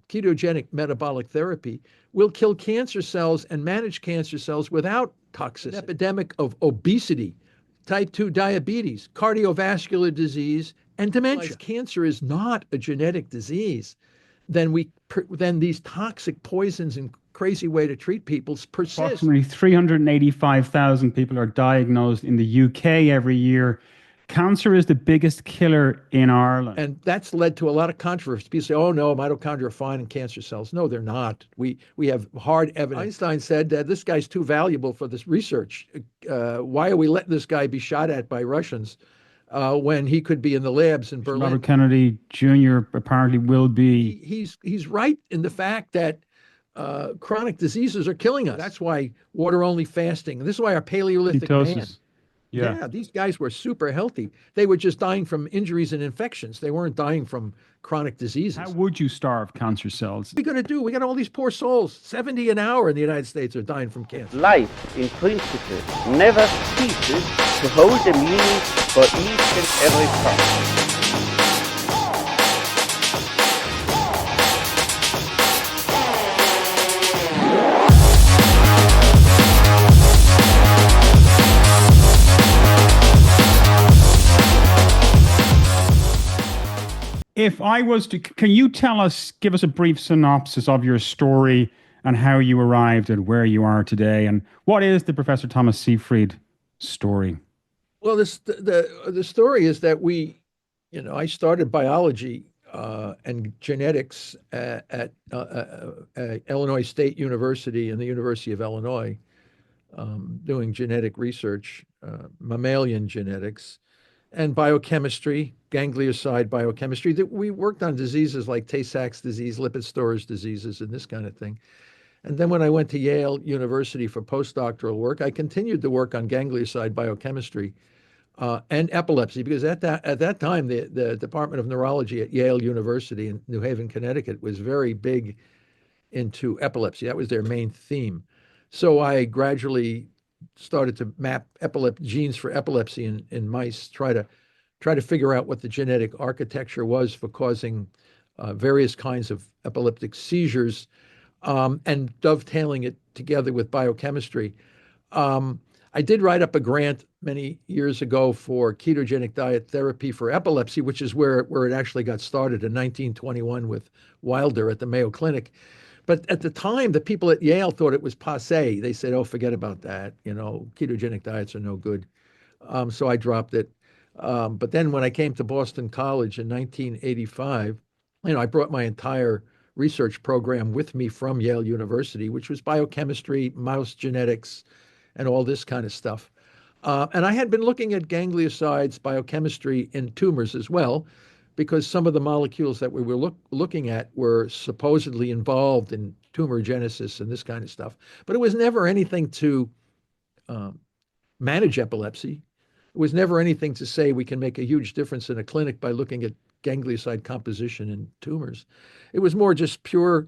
ketogenic metabolic therapy will kill cancer cells and manage cancer cells without toxicity. An epidemic of obesity, type 2 diabetes, cardiovascular disease, and dementia. Cancer is not a genetic disease, then these toxic poisons and crazy way to treat people persist. Approximately 385,000 people are diagnosed in the UK every year. Cancer is the biggest killer in Ireland. And that's led to a lot of controversy. People say, oh, no, mitochondria are fine in cancer cells. No, they're not. We have hard evidence. Einstein said that this guy's too valuable for this research. Why are we letting this guy be shot at by Russians when he could be in the labs in Berlin? Robert Kennedy Jr. apparently will be. He's right in the fact that chronic diseases are killing us. That's why water-only fasting. This is why our Paleolithic Ketosis. man. Yeah. Yeah, these guys were super healthy. They were just dying from injuries and infections. They weren't dying from chronic diseases. How would you starve cancer cells? What are we going to do? We got all these poor souls. 70 an hour in the United States are dying from cancer. Life, in principle, never ceases to hold a meaning for each and every person. If I was to, can you give us a brief synopsis of your story and how you arrived at where you are today? And what is the Professor Thomas Seyfried story? Well, the story is that I started biology and genetics at Illinois State University and the University of Illinois, doing genetic research, mammalian genetics, and biochemistry, ganglioside biochemistry. That we worked on diseases like Tay-Sachs disease, lipid storage diseases, and this kind of thing. And then when I went to Yale University for postdoctoral work, I continued to work on ganglioside biochemistry and epilepsy, because at that time, the Department of Neurology at Yale University in New Haven, Connecticut, was very big into epilepsy. That was their main theme. So I gradually started to map genes for epilepsy in mice, try to figure out what the genetic architecture was for causing various kinds of epileptic seizures, and dovetailing it together with biochemistry. I did write up a grant many years ago for ketogenic diet therapy for epilepsy, which is where it actually got started in 1921 with Wilder at the Mayo Clinic. But at the time, the people at Yale thought it was passé. They said, oh, forget about that. Ketogenic diets are no good. So I dropped it. But then when I came to Boston College in 1985, I brought my entire research program with me from Yale University, which was biochemistry, mouse genetics, and all this kind of stuff. And I had been looking at gangliosides biochemistry in tumors as well, because some of the molecules that we were looking at were supposedly involved in tumor genesis and this kind of stuff. But it was never anything to manage epilepsy. It was never anything to say we can make a huge difference in a clinic by looking at ganglioside composition in tumors. It was more just pure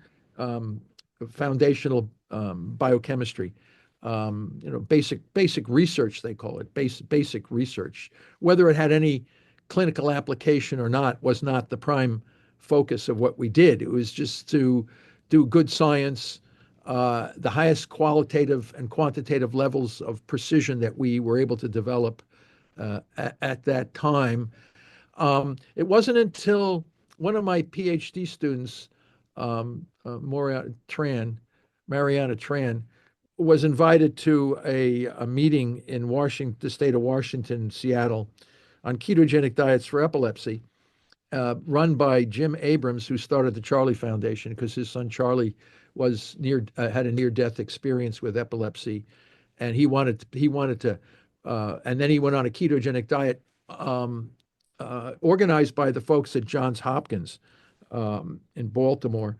foundational biochemistry. Basic research, they call it, basic research. Whether it had any clinical application or not was not the prime focus of what we did. It was just to do good science, the highest qualitative and quantitative levels of precision that we were able to develop at that time. It wasn't until one of my PhD students, Mariana Tran, was invited to a meeting in the state of Washington, Seattle, on ketogenic diets for epilepsy, run by Jim Abrams, who started the Charlie Foundation, because his son Charlie had a near-death experience with epilepsy, and he wanted to, and then he went on a ketogenic diet organized by the folks at Johns Hopkins in Baltimore,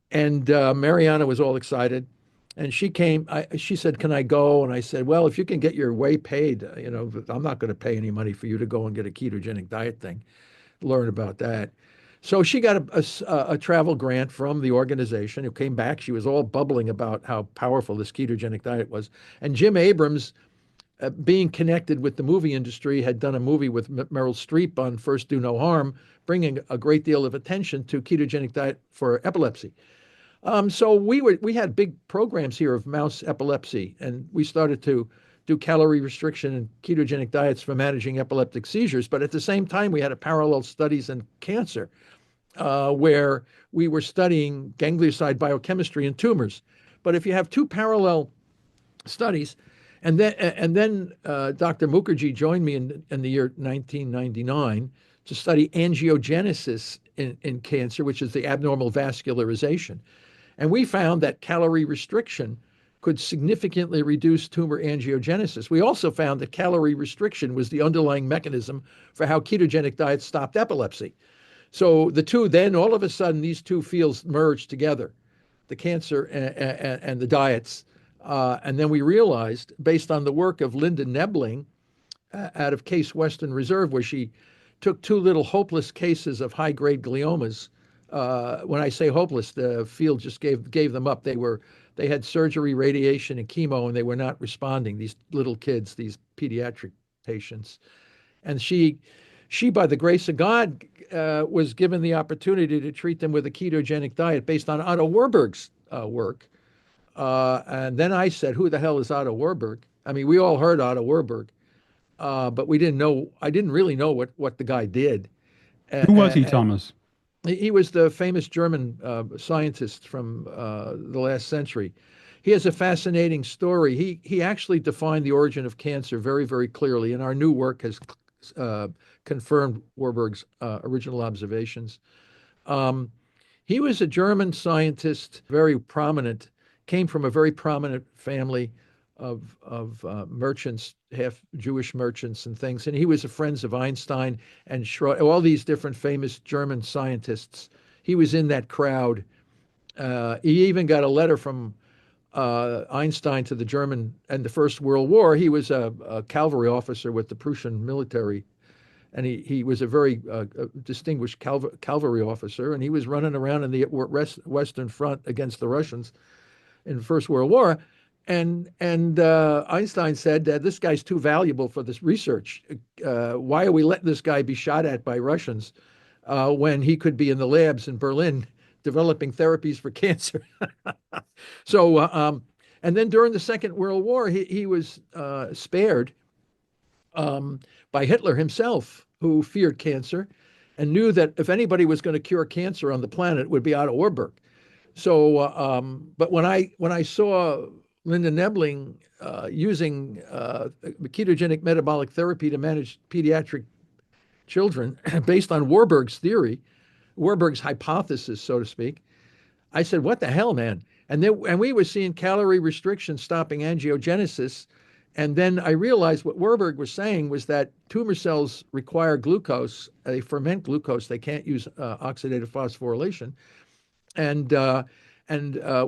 and Mariana was all excited. And she came, she said, can I go? And I said, well, if you can get your way paid, I'm not going to pay any money for you to go and get a ketogenic diet thing, learn about that. So she got a travel grant from the organization, who came back. She was all bubbling about how powerful this ketogenic diet was. And Jim Abrams being connected with the movie industry, had done a movie with Meryl Streep on First Do No Harm, bringing a great deal of attention to ketogenic diet for epilepsy. So we had big programs here of mouse epilepsy, and we started to do calorie restriction and ketogenic diets for managing epileptic seizures. But at the same time, we had a parallel studies in cancer, where we were studying ganglioside biochemistry in tumors. But if you have two parallel studies, and then Dr. Mukherjee joined me in the year 1999 to study angiogenesis in cancer, which is the abnormal vascularization. And we found that calorie restriction could significantly reduce tumor angiogenesis. We also found that calorie restriction was the underlying mechanism for how ketogenic diets stopped epilepsy. So the two, then all of a sudden, these two fields merged together, the cancer and the diets. And then we realized, based on the work of Linda Nebling out of Case Western Reserve, where she took two little hopeless cases of high-grade gliomas. When I say hopeless, the field just gave them up. They had surgery, radiation, and chemo, and they were not responding. These little kids, these pediatric patients, and she, by the grace of God, was given the opportunity to treat them with a ketogenic diet based on Otto Warburg's work. And then I said, "Who the hell is Otto Warburg?" I mean, we all heard Otto Warburg, but we didn't know. I didn't really know what the guy did. Who was he, Thomas? He was the famous German scientist from the last century. He has a fascinating story. He actually defined the origin of cancer very, very clearly, and our new work has confirmed Warburg's original observations. He was a German scientist, very prominent, came from a very prominent family of merchants, half Jewish merchants and things. And he was a friend of Einstein and all these different famous German scientists. He was in that crowd. He even got a letter from Einstein to the German and the First World War. He was a cavalry officer with the Prussian military, and he was a very distinguished cavalry officer, and he was running around in the Western Front against the Russians in the First World War. And Einstein said that this guy's too valuable for this research. Why are we letting this guy be shot at by Russians when he could be in the labs in Berlin developing therapies for cancer? So, and then during the Second World War, he was spared by Hitler himself, who feared cancer and knew that if anybody was going to cure cancer on the planet, it would be Otto Warburg. So, but when I saw Linda Nebling using ketogenic metabolic therapy to manage pediatric children based on Warburg's theory, Warburg's hypothesis, so to speak, I said, "What the hell, man?" And we were seeing calorie restriction stopping angiogenesis. And then I realized what Warburg was saying was that tumor cells require glucose. They ferment glucose. They can't use oxidative phosphorylation. And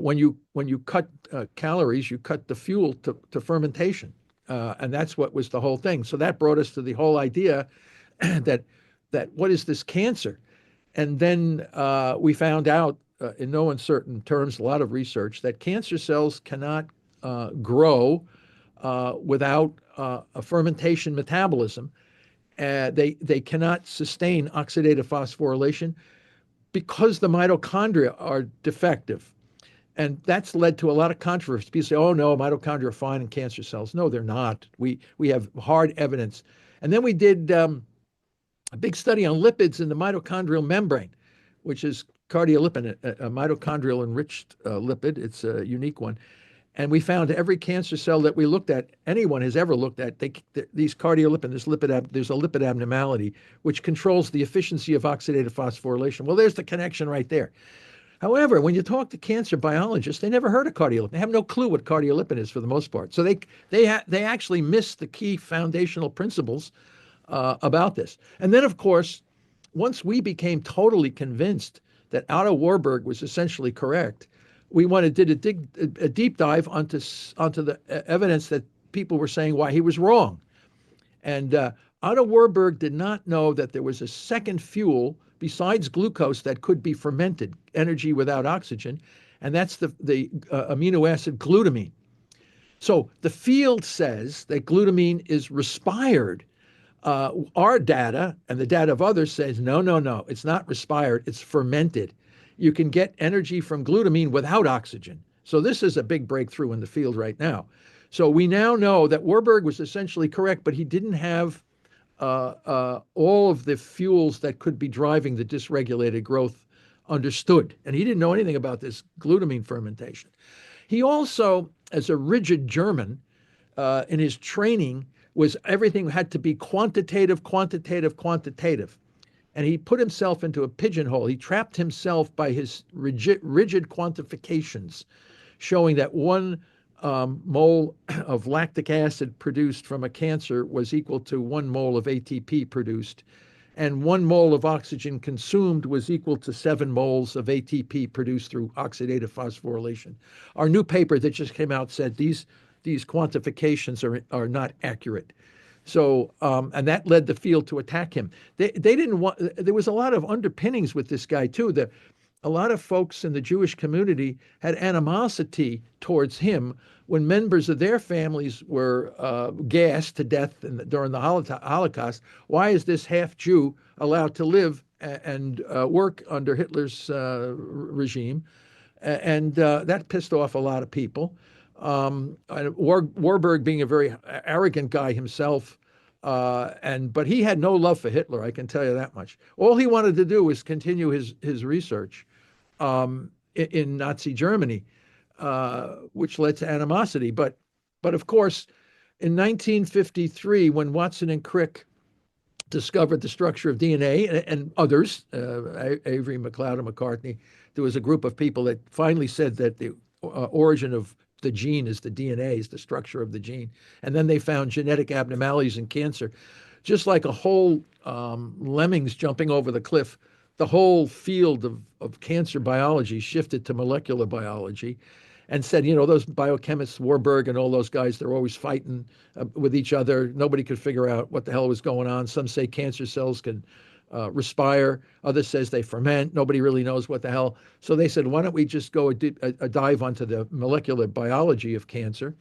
when you cut calories, you cut the fuel to fermentation, and that's what was the whole thing. So that brought us to the whole idea that what is this cancer? And then we found out, in no uncertain terms, a lot of research, that cancer cells cannot grow without a fermentation metabolism. They cannot sustain oxidative phosphorylation because the mitochondria are defective. And that's led to a lot of controversy. People say, "Oh, no, mitochondria are fine in cancer cells." No, they're not. We have hard evidence. And then we did a big study on lipids in the mitochondrial membrane, which is cardiolipin, a mitochondrial enriched lipid. It's a unique one. And we found every cancer cell that we looked at, anyone has ever looked at, these cardiolipin, there's a lipid abnormality, which controls the efficiency of oxidative phosphorylation. Well, there's the connection right there. However, when you talk to cancer biologists, they never heard of cardiolipin. They have no clue what cardiolipin is for the most part. So they actually miss the key foundational principles about this. And then, of course, once we became totally convinced that Otto Warburg was essentially correct, we did a deep dive onto the evidence that people were saying why he was wrong. And Otto Warburg did not know that there was a second fuel besides glucose that could be fermented, energy without oxygen, and that's the amino acid glutamine. So the field says that glutamine is respired. Our data and the data of others says, no, no, no, it's not respired, it's fermented. You can get energy from glutamine without oxygen. So this is a big breakthrough in the field right now. So we now know that Warburg was essentially correct, but he didn't have all of the fuels that could be driving the dysregulated growth understood. And he didn't know anything about this glutamine fermentation. He also, as a rigid German, in his training, was everything had to be quantitative, quantitative, quantitative. And he put himself into a pigeonhole. He trapped himself by his rigid quantifications, showing that 1 mole of lactic acid produced from a cancer was equal to 1 mole of ATP produced, and 1 mole of oxygen consumed was equal to 7 moles of ATP produced through oxidative phosphorylation. Our new paper that just came out said these quantifications are not accurate. So, and that led the field to attack him. They didn't want, there was a lot of underpinnings with this guy too. A lot of folks in the Jewish community had animosity towards him when members of their families were gassed to death during the Holocaust. Why is this half Jew allowed to live and work under Hitler's regime? And that pissed off a lot of people. Warburg being a very arrogant guy himself, but he had no love for Hitler, I can tell you that much. All he wanted to do was continue his research in Nazi Germany, which led to animosity. But of course, in 1953, when Watson and Crick discovered the structure of DNA, and others, Avery, McLeod, and McCartney, there was a group of people that finally said that the origin of the gene is the DNA, is the structure of the gene. And then they found genetic abnormalities in cancer. Just like a whole lemmings jumping over the cliff, the whole field of cancer biology shifted to molecular biology and said, those biochemists, Warburg and all those guys, they're always fighting with each other. Nobody could figure out what the hell was going on. Some say cancer cells can respire. Others says they ferment. Nobody really knows what the hell. So they said, why don't we just go a dive onto the molecular biology of cancer?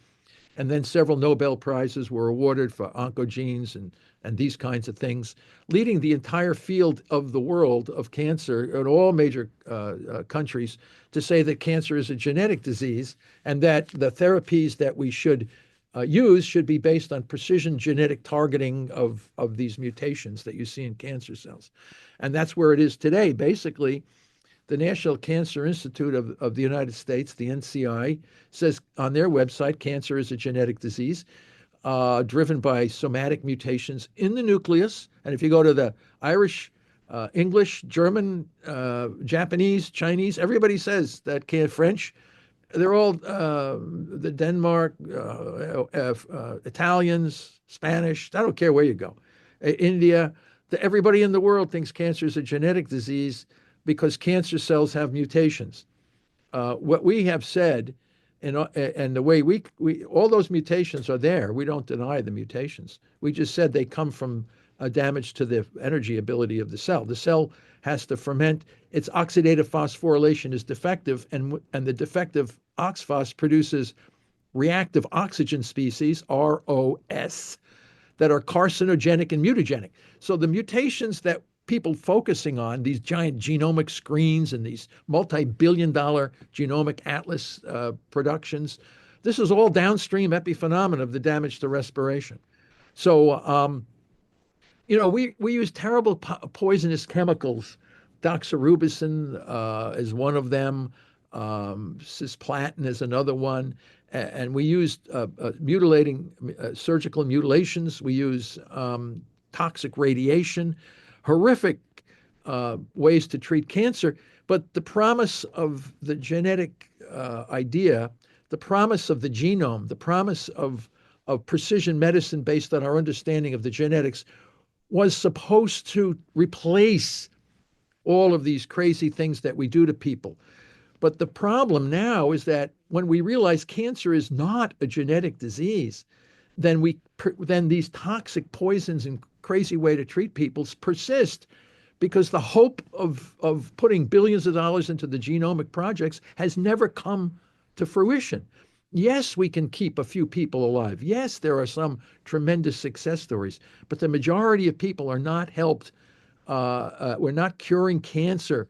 And then several Nobel Prizes were awarded for oncogenes and these kinds of things, leading the entire field of the world of cancer in all major countries to say that cancer is a genetic disease and that the therapies that we should use should be based on precision genetic targeting of these mutations that you see in cancer cells. And that's where it is today. Basically, the National Cancer Institute of the United States, the NCI, says on their website, cancer is a genetic disease driven by somatic mutations in the nucleus. And if you go to the Irish, English, German, Japanese, Chinese, everybody says that French, they're all the Denmark, Italians, Spanish, I don't care where you go, India, everybody in the world thinks cancer is a genetic disease because cancer cells have mutations. What we have said, and the way we all those mutations are there, we don't deny the mutations. We just said they come from a damage to the energy ability of the cell. The cell has to ferment. Its oxidative phosphorylation is defective, and the defective OXPHOS produces reactive oxygen species, ROS, that are carcinogenic and mutagenic. So the mutations that people focusing on, these giant genomic screens and these multi-billion-dollar genomic atlas productions, this is all downstream epiphenomena of the damage to respiration. So, we use terrible poisonous chemicals. Doxorubicin is one of them. Cisplatin is another one. And we used mutilating surgical mutilations. We use toxic radiation, horrific ways to treat cancer. But the promise of the genetic idea, the promise of the genome, the promise of precision medicine based on our understanding of the genetics was supposed to replace all of these crazy things that we do to people. But the problem now is that when we realize cancer is not a genetic disease, then these toxic poisons and crazy way to treat people persist, because the hope of putting billions of dollars into the genomic projects has never come to fruition. Yes, we can keep a few people alive. Yes, there are some tremendous success stories, but the majority of people are not helped. We're not curing cancer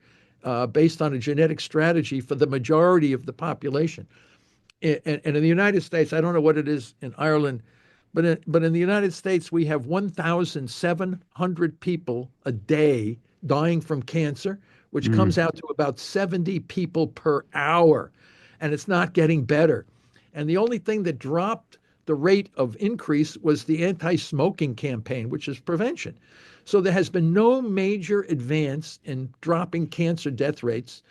based on a genetic strategy for the majority of the population. And in the United States, I don't know what it is in Ireland, but in the United States, we have 1,700 people a day dying from cancer, which Mm. comes out to about 70 people per hour. And it's not getting better. And the only thing that dropped the rate of increase was the anti-smoking campaign, which is prevention. So there has been no major advance in dropping cancer death rates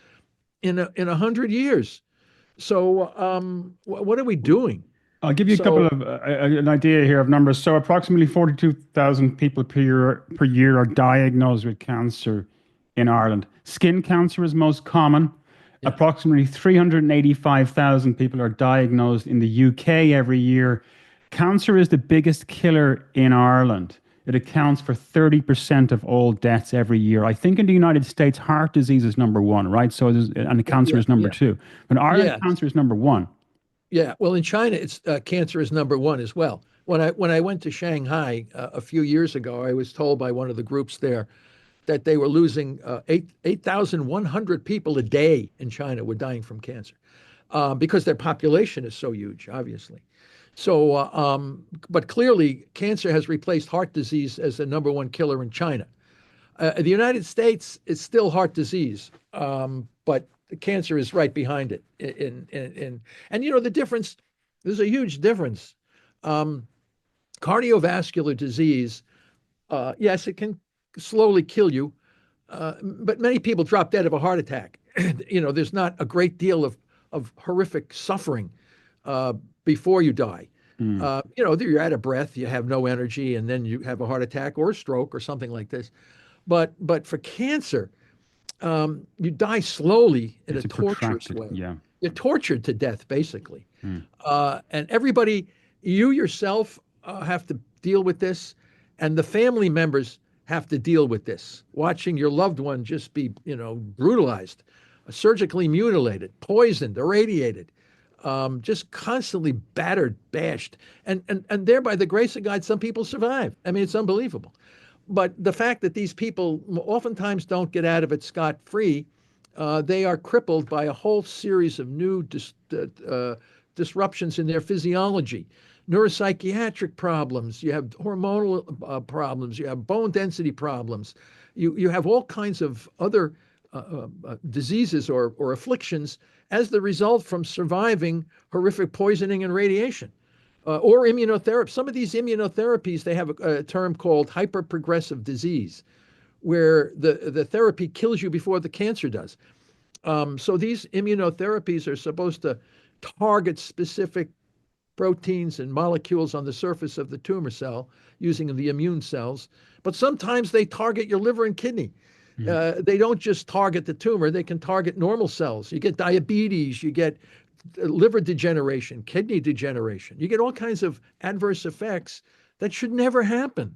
in 100 years. So what are we doing? I'll give you a couple So of an idea here of numbers. So approximately 42,000 people per year are diagnosed with cancer in Ireland. Skin cancer is most common. yeah, Approximately 385,000 people are diagnosed in the UK every year. Cancer is the biggest killer in Ireland. It accounts for 30% of all deaths every year. I think in the United States, heart disease is number one, right? So, and cancer yeah, is number yeah, two. But Ireland, yeah, cancer is number one. yeah. Well, in China, it's cancer is number one as well. When I went to Shanghai a few years ago, I was told by one of the groups there that they were losing 8,100 people a day in China were dying from cancer because their population is so huge, obviously. So, but clearly, cancer has replaced heart disease as the number one killer in China. The United States is still heart disease, but cancer is right behind it. And you know the difference. There's a huge difference. Um, Cardiovascular disease, yes, it can slowly kill you, but many people drop dead of a heart attack. You know, there's not a great deal of horrific suffering uh, before you die. Mm. You know, you're out of breath, you have no energy, and then you have a heart attack or a stroke or something like this. But for cancer, you die slowly in a It's a torturous protracted, way. yeah. You're tortured to death, basically. Mm. And everybody, you yourself have to deal with this, and the family members have to deal with this. Watching your loved one just be, you know, brutalized, surgically mutilated, poisoned, irradiated, just constantly battered, bashed, and there, by the grace of God, some people survive. I mean, it's unbelievable. But the fact that these people oftentimes don't get out of it scot-free, they are crippled by a whole series of new disruptions in their physiology, neuropsychiatric problems. You have hormonal problems. You have bone density problems. You have all kinds of other diseases or afflictions as the result from surviving horrific poisoning and radiation or immunotherapy. Some of these immunotherapies, they have a term called hyperprogressive disease, where the therapy kills you before the cancer does. So these immunotherapies are supposed to target specific proteins and molecules on the surface of the tumor cell using the immune cells, but sometimes they target your liver and kidney. Mm. They don't just target the tumor, they can target normal cells. You get diabetes, you get liver degeneration, kidney degeneration. You get all kinds of adverse effects that should never happen.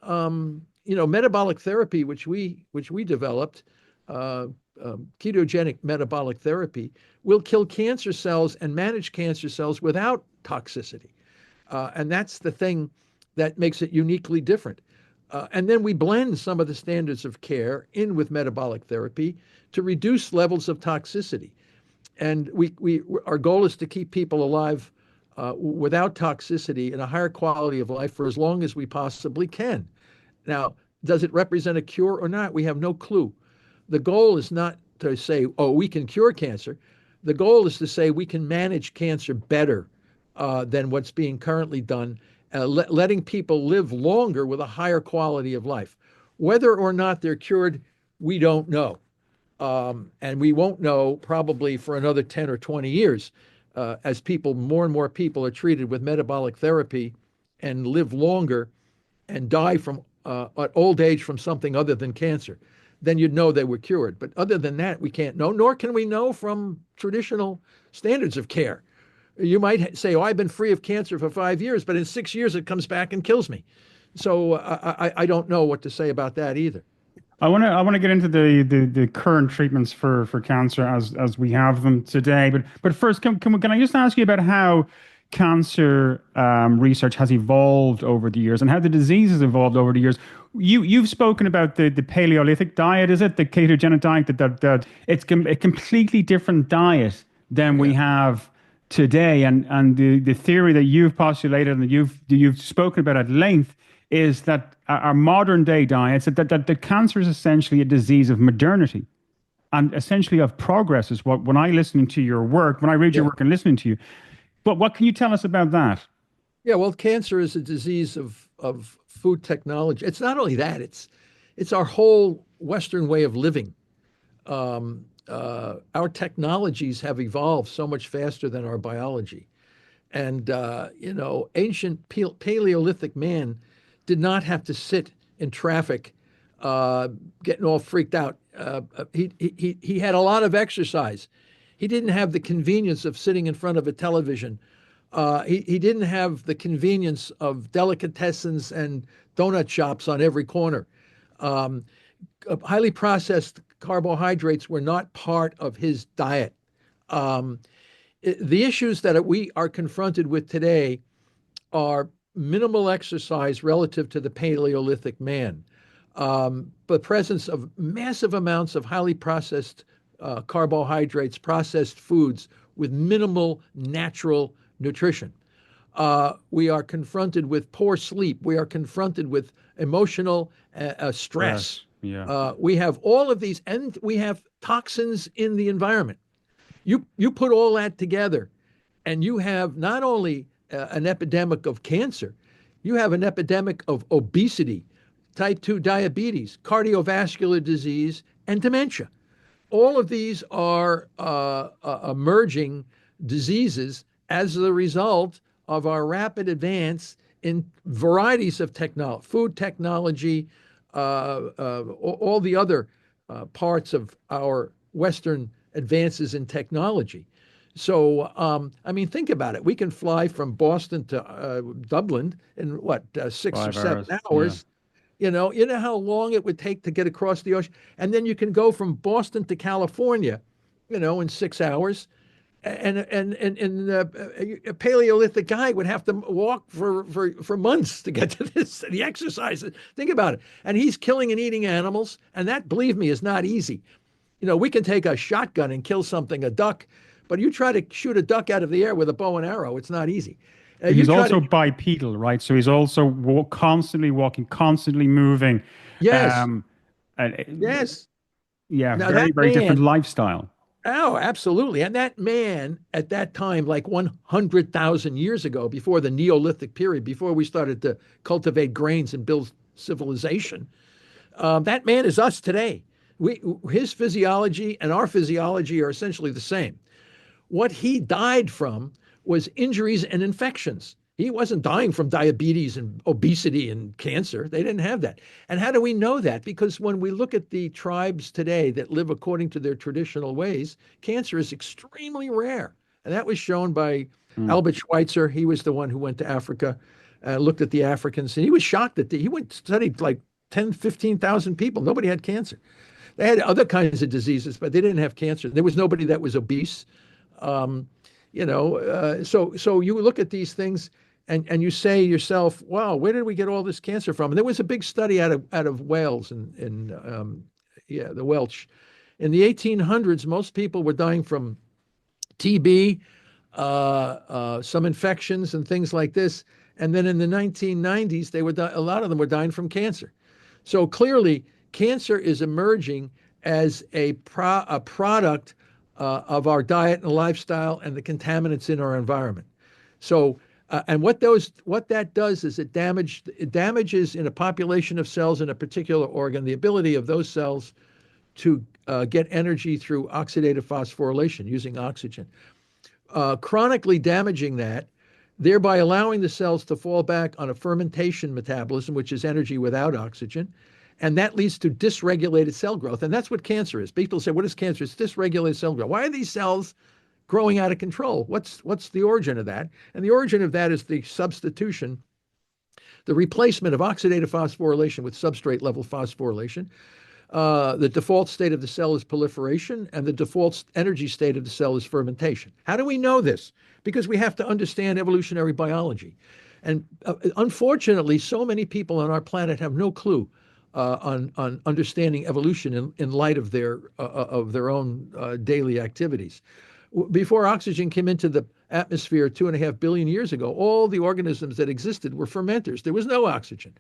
You know, metabolic therapy, which we developed, ketogenic metabolic therapy, will kill cancer cells and manage cancer cells without toxicity. And that's the thing that makes it uniquely different. And then we blend some of the standards of care in with metabolic therapy to reduce levels of toxicity. And our goal is to keep people alive without toxicity and a higher quality of life for as long as we possibly can. Now, does it represent a cure or not? We have no clue. The goal is not to say, oh, we can cure cancer. The goal is to say we can manage cancer better than what's being currently done, letting people live longer with a higher quality of life. Whether or not they're cured, we don't know. And we won't know probably for another 10 or 20 years as more and more people are treated with metabolic therapy and live longer and die from at old age from something other than cancer. Then you'd know they were cured. But other than that, we can't know, nor can we know from traditional standards of care. You might say, oh, I've been free of cancer for 5 years, but in 6 years it comes back and kills me. So I don't know what to say about that either. I want to get into the current treatments for cancer as we have them today. But first, can I just ask you about how cancer research has evolved over the years and how the disease has evolved over the years? You've spoken about the Paleolithic diet, is it the ketogenic diet? That it's a completely different diet than we have today, and the theory that you've postulated and that you've spoken about at length is that our modern day diets, that cancer is essentially a disease of modernity and essentially of progress is what, when I listen to your work, when I read your work and listening to you. But what can you tell us about that? Yeah, well, cancer is a disease of food technology. It's not only that, it's our whole Western way of living. Our technologies have evolved so much faster than our biology. And, ancient Paleolithic man did not have to sit in traffic, getting all freaked out. He had a lot of exercise. He didn't have the convenience of sitting in front of a television. He didn't have the convenience of delicatessens and donut shops on every corner. Highly processed carbohydrates were not part of his diet. The issues that we are confronted with today are minimal exercise relative to the Paleolithic man, the presence of massive amounts of highly processed carbohydrates, processed foods with minimal natural nutrition. We are confronted with poor sleep. We are confronted with emotional stress. Yeah. We have all of these, and we have toxins in the environment. You put all that together, and you have not only an epidemic of cancer, you have an epidemic of obesity, type 2 diabetes, cardiovascular disease, and dementia. All of these are emerging diseases as a result of our rapid advance in varieties of technology, food technology, all the other parts of our Western advances in technology. So, think about it. We can fly from Boston to Dublin in what, 6 or 7 hours. Yeah. You know how long it would take to get across the ocean, and then you can go from Boston to California, in 6 hours. And a Paleolithic guy would have to walk for months to get to the exercise. Think about it. And he's killing and eating animals, and that, believe me, is not easy. We can take a shotgun and kill something, a duck, but you try to shoot a duck out of the air with a bow and arrow, it's not easy. He's also bipedal, right? So he's also constantly walking, constantly moving. Yes. Yes. Yeah, now, very, very different lifestyle. Oh, absolutely. And that man at that time, like 100,000 years ago, before the Neolithic period, before we started to cultivate grains and build civilization, that man is us today. His physiology and our physiology are essentially the same. What he died from was injuries and infections. He wasn't dying from diabetes and obesity and cancer. They didn't have that. And how do we know that? Because when we look at the tribes today that live according to their traditional ways, cancer is extremely rare. And that was shown by Albert Schweitzer. He was the one who went to Africa, looked at the Africans, and he was shocked that he studied like 10, 15,000 people. Nobody had cancer. They had other kinds of diseases, but they didn't have cancer. There was nobody that was obese. So you look at these things and you say to yourself, wow, where did we get all this cancer from? And there was a big study out of Wales the Welsh. In the 1800s, most people were dying from TB, some infections and things like this. And then in the 1990s, a lot of them were dying from cancer. So clearly, cancer is emerging as a product of our diet and lifestyle and the contaminants in our environment. So, and what that does is it damages in a population of cells in a particular organ the ability of those cells to get energy through oxidative phosphorylation using oxygen, chronically damaging that, thereby allowing the cells to fall back on a fermentation metabolism, which is energy without oxygen. And that leads to dysregulated cell growth. And that's what cancer is. People say, what is cancer? It's dysregulated cell growth. Why are these cells growing out of control? What's the origin of that? And the origin of that is the substitution, the replacement of oxidative phosphorylation with substrate level phosphorylation. The default state of the cell is proliferation, and the default energy state of the cell is fermentation. How do we know this? Because we have to understand evolutionary biology. And unfortunately, so many people on our planet have no clue on understanding evolution in light of their own daily activities. Before oxygen came into the atmosphere 2.5 billion years ago, all the organisms that existed were fermenters. There was no oxygen.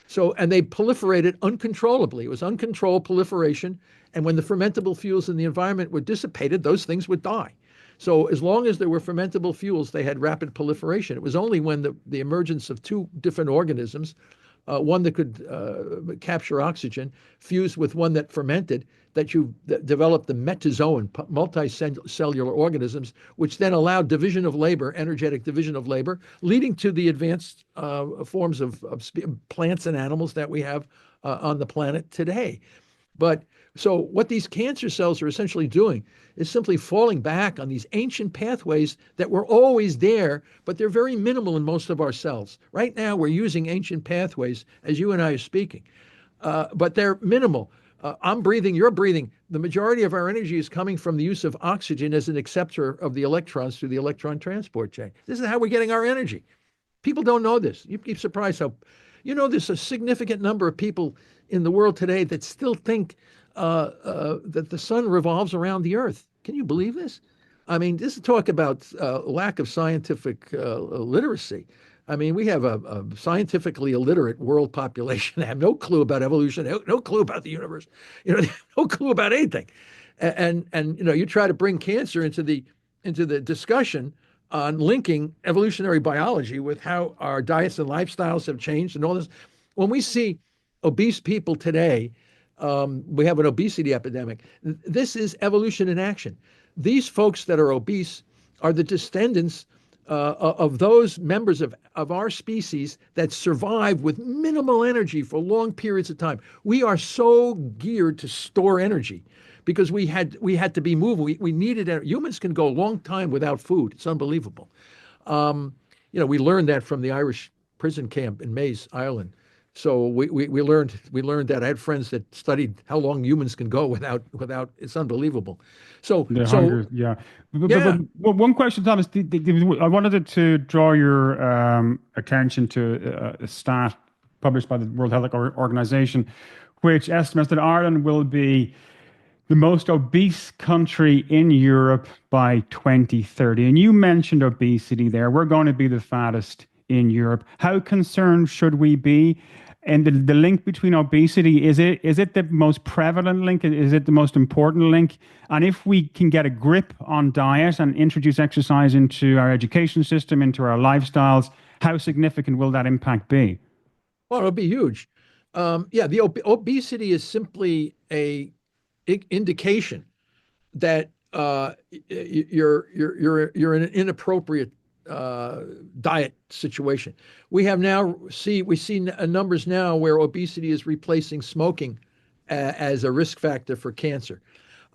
So, and they proliferated uncontrollably. It was uncontrolled proliferation. And when the fermentable fuels in the environment were dissipated, those things would die. So as long as there were fermentable fuels, they had rapid proliferation. It was only when the emergence of two different organisms, one that could capture oxygen, fused with one that fermented, that you developed the metazoan, multicellular organisms, which then allowed division of labor, energetic division of labor, leading to the advanced forms of plants and animals that we have on the planet today. But so what these cancer cells are essentially doing is simply falling back on these ancient pathways that were always there, but they're very minimal in most of our cells. Right now, we're using ancient pathways, as you and I are speaking, but they're minimal. I'm breathing, you're breathing. The majority of our energy is coming from the use of oxygen as an acceptor of the electrons through the electron transport chain. This is how we're getting our energy. People don't know this. You'd be surprised how, there's a significant number of people in the world today that still think that the sun revolves around the earth. Can you believe this? I mean, this is talk about lack of scientific literacy. I mean, we have a scientifically illiterate world population. They have no clue about evolution, no clue about the universe, no clue about anything. And you try to bring cancer into the discussion on linking evolutionary biology with how our diets and lifestyles have changed and all this. When we see obese people today, we have an obesity epidemic. This is evolution in action. These folks that are obese are the descendants of those members of our species that survive with minimal energy for long periods of time. We are so geared to store energy because we had to be moving. We needed it. Humans can go a long time without food. It's unbelievable. We learned that from the Irish prison camp in Mays, Ireland. So we learned that. I had friends that studied how long humans can go without. It's unbelievable. So the hunger, yeah. But one question, Thomas. I wanted to draw your attention to a stat published by the World Health Organization, which estimates that Ireland will be the most obese country in Europe by 2030. And you mentioned obesity there. We're going to be the fattest in Europe. How concerned should we be? And the link between obesity, is it the most prevalent link? Is it the most important link? And if we can get a grip on diet and introduce exercise into our education system, into our lifestyles, how significant will that impact be? Well, it'll be huge. The obesity is simply a indication that you're in an inappropriate diet situation. We see numbers now where obesity is replacing smoking as a risk factor for cancer.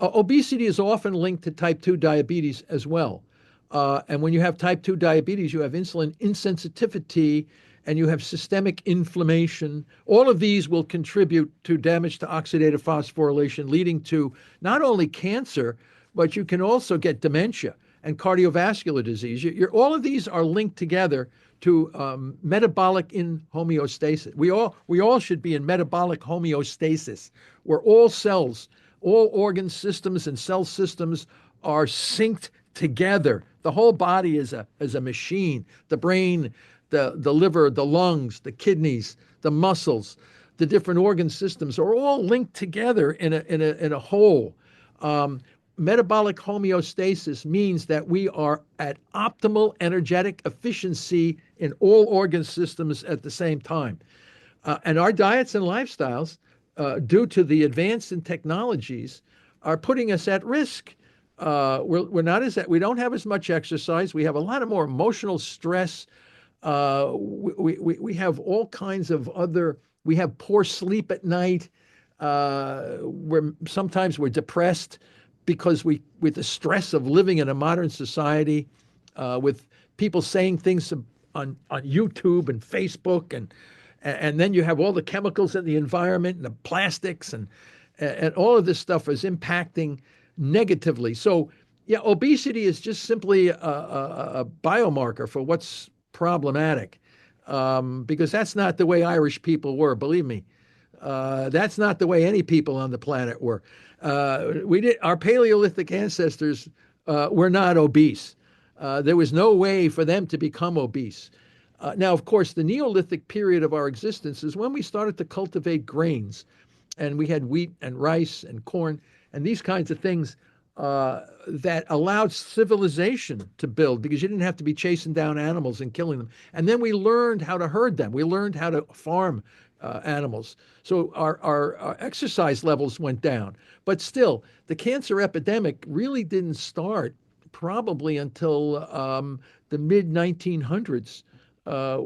Obesity is often linked to type 2 diabetes as well. And when you have type 2 diabetes, you have insulin insensitivity and you have systemic inflammation. All of these will contribute to damage to oxidative phosphorylation, leading to not only cancer, but you can also get dementia and cardiovascular disease. All of these are linked together to metabolic in homeostasis. We all should be in metabolic homeostasis, where all cells, all organ systems and cell systems are synced together. The whole body is a machine. The brain, the liver, the lungs, the kidneys, the muscles, the different organ systems are all linked together in a whole. Metabolic homeostasis means that we are at optimal energetic efficiency in all organ systems at the same time. And our diets and lifestyles, due to the advance in technologies, are putting us at risk. We don't have as much exercise. We have a lot of more emotional stress. We have all kinds of we have poor sleep at night. Sometimes we're depressed because with the stress of living in a modern society, with people saying things on YouTube and Facebook, and then you have all the chemicals in the environment and the plastics, and And all of this stuff is impacting negatively. So, yeah, obesity is just simply a biomarker for what's problematic, because that's not the way Irish people were, believe me. That's not the way any people on the planet were. Our Paleolithic ancestors were not obese. There was no way for them to become obese. Now, of course, the Neolithic period of our existence is when we started to cultivate grains, and we had wheat and rice and corn and these kinds of things that allowed civilization to build, because you didn't have to be chasing down animals and killing them. And then we learned how to herd them. We learned how to farm animals. So our exercise levels went down. But still, the cancer epidemic really didn't start probably until the mid 1900s,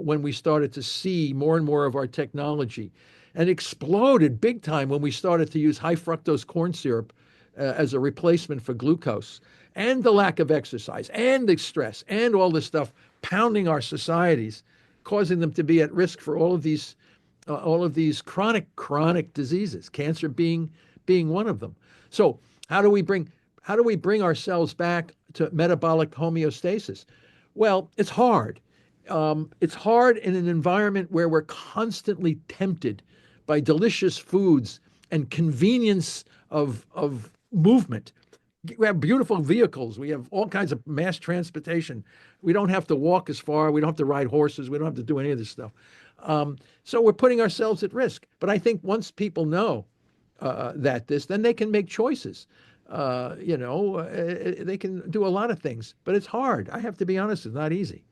when we started to see more and more of our technology, and exploded big time when we started to use high fructose corn syrup as a replacement for glucose, and the lack of exercise and the stress and all this stuff pounding our societies, causing them to be at risk for all of these chronic diseases, cancer being one of them. So how do we bring ourselves back to metabolic homeostasis? Well, it's hard. It's hard in an environment where we're constantly tempted by delicious foods and convenience of movement. We have beautiful vehicles. We have all kinds of mass transportation. We don't have to walk as far. We don't have to ride horses. We don't have to do any of this stuff. So we're putting ourselves at risk. But I think once people know then they can make choices. They can do a lot of things, but it's hard. I have to be honest, it's not easy.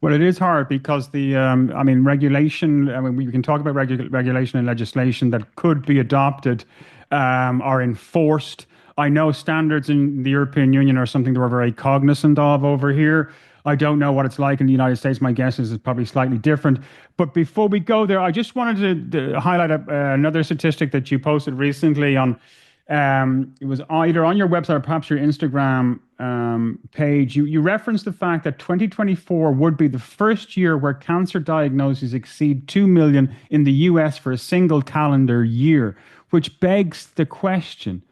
Well, it is hard because regulation, we can talk about regulation and legislation that could be adopted or enforced. I know standards in the European Union are something that we're very cognizant of over here. I don't know what it's like in the United States. My guess is it's probably slightly different. But before we go there, I just wanted to highlight another statistic that you posted recently on, it was either on your website or perhaps your Instagram page. You referenced the fact that 2024 would be the first year where cancer diagnoses exceed 2 million in the US for a single calendar year, which begs the question,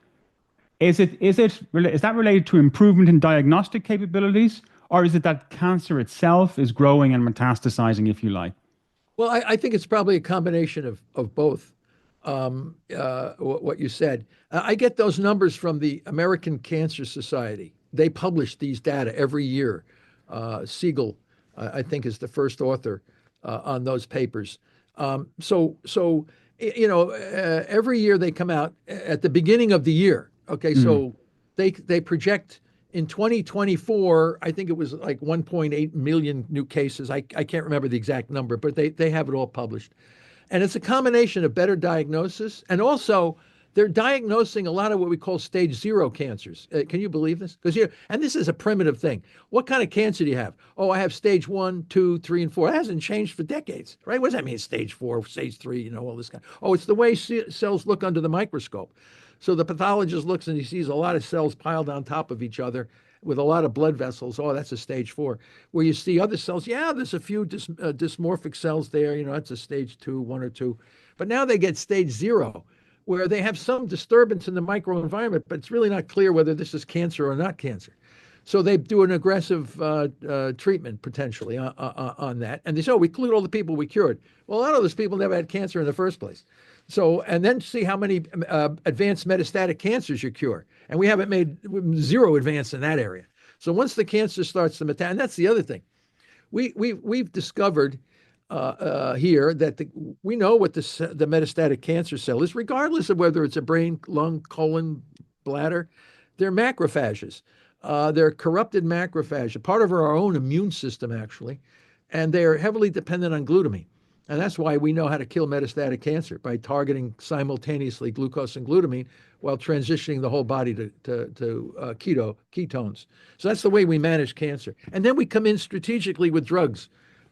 is that related to improvement in diagnostic capabilities, or is it that cancer itself is growing and metastasizing, if you like? Well, I think it's probably a combination of both. What you said. I get those numbers from the American Cancer Society. They publish these data every year. Siegel, I think, is the first author on those papers. Every year they come out at the beginning of the year. Okay, so they project in 2024, I think it was like 1.8 million new cases. I can't remember the exact number, but they have it all published. And it's a combination of better diagnosis, and also they're diagnosing a lot of what we call stage 0 cancers. Can you believe this? And this is a primitive thing. What kind of cancer do you have? Oh, I have stage 1, 2, 3, and 4. It hasn't changed for decades, right? What does that mean? Stage 4, stage 3, all this kind. Oh, it's the way cells look under the microscope. So the pathologist looks and he sees a lot of cells piled on top of each other with a lot of blood vessels. Oh, that's a stage 4. Where you see other cells, there's a few dysmorphic cells there. That's a stage 2, 1 or 2. But now they get stage 0, where they have some disturbance in the microenvironment, but it's really not clear whether this is cancer or not cancer. So they do an aggressive treatment potentially on that. And they say, we cleared all the people we cured. Well, a lot of those people never had cancer in the first place. So, and then see how many advanced metastatic cancers you cure. And we haven't made 0 advance in that area. So once the cancer starts to metastasize, and that's the other thing. We've discovered here that we know what the metastatic cancer cell is, regardless of whether it's a brain, lung, colon, bladder. They're macrophages. They're corrupted macrophages, part of our own immune system, actually. And they're heavily dependent on glutamine. And that's why we know how to kill metastatic cancer, by targeting simultaneously glucose and glutamine while transitioning the whole body to ketones. So that's the way we manage cancer. And then we come in strategically with drugs,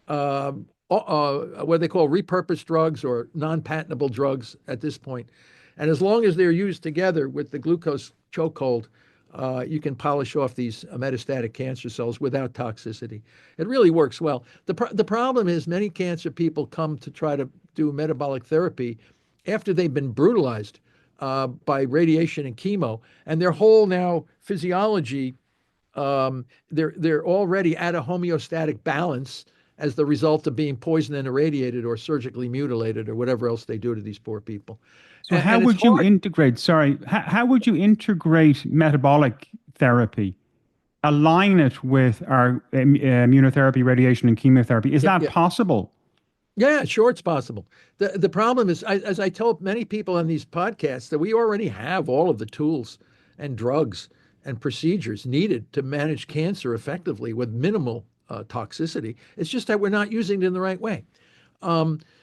what they call repurposed drugs or non-patentable drugs at this point. And as long as they're used together with the glucose chokehold, you can polish off these metastatic cancer cells without toxicity. It really works well. The problem is many cancer people come to try to do metabolic therapy after they've been brutalized by radiation and chemo, and their whole now physiology, they're already at a homeostatic balance as the result of being poisoned and irradiated or surgically mutilated or whatever else they do to these poor people. So how And it's would you hard. integrate, sorry, how would you integrate metabolic therapy, align it with our immunotherapy, radiation, and chemotherapy? Is that Yeah. possible? Yeah, sure, it's possible. The problem is, as I tell many people on these podcasts, that we already have all of the tools and drugs and procedures needed to manage cancer effectively with minimal toxicity. It's just that we're not using it in the right way.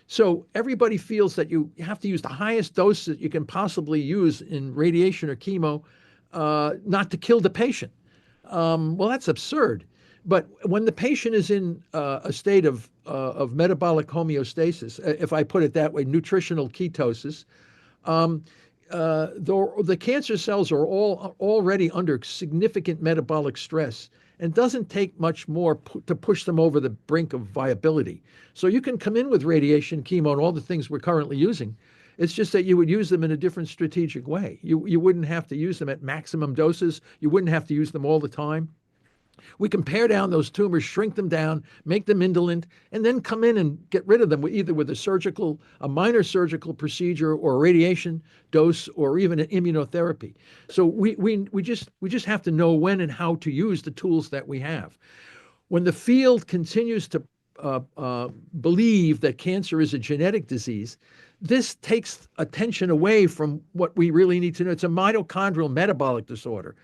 So everybody feels that you have to use the highest dose that you can possibly use in radiation or chemo, not to kill the patient. Well, that's absurd. But when the patient is in a state of metabolic homeostasis, if I put it that way, nutritional ketosis, the cancer cells are all already under significant metabolic stress, and doesn't take much more to push them over the brink of viability. So you can come in with radiation, chemo, and all the things we're currently using. It's just that you would use them in a different strategic way. You wouldn't have to use them at maximum doses. You wouldn't have to use them all the time. We can pare down those tumors, shrink them down, make them indolent, and then come in and get rid of them either with a minor surgical procedure or a radiation dose or even an immunotherapy. So we just have to know when and how to use the tools that we have. When the field continues to believe that cancer is a genetic disease, this takes attention away from what we really need to know. It's a mitochondrial metabolic disorder.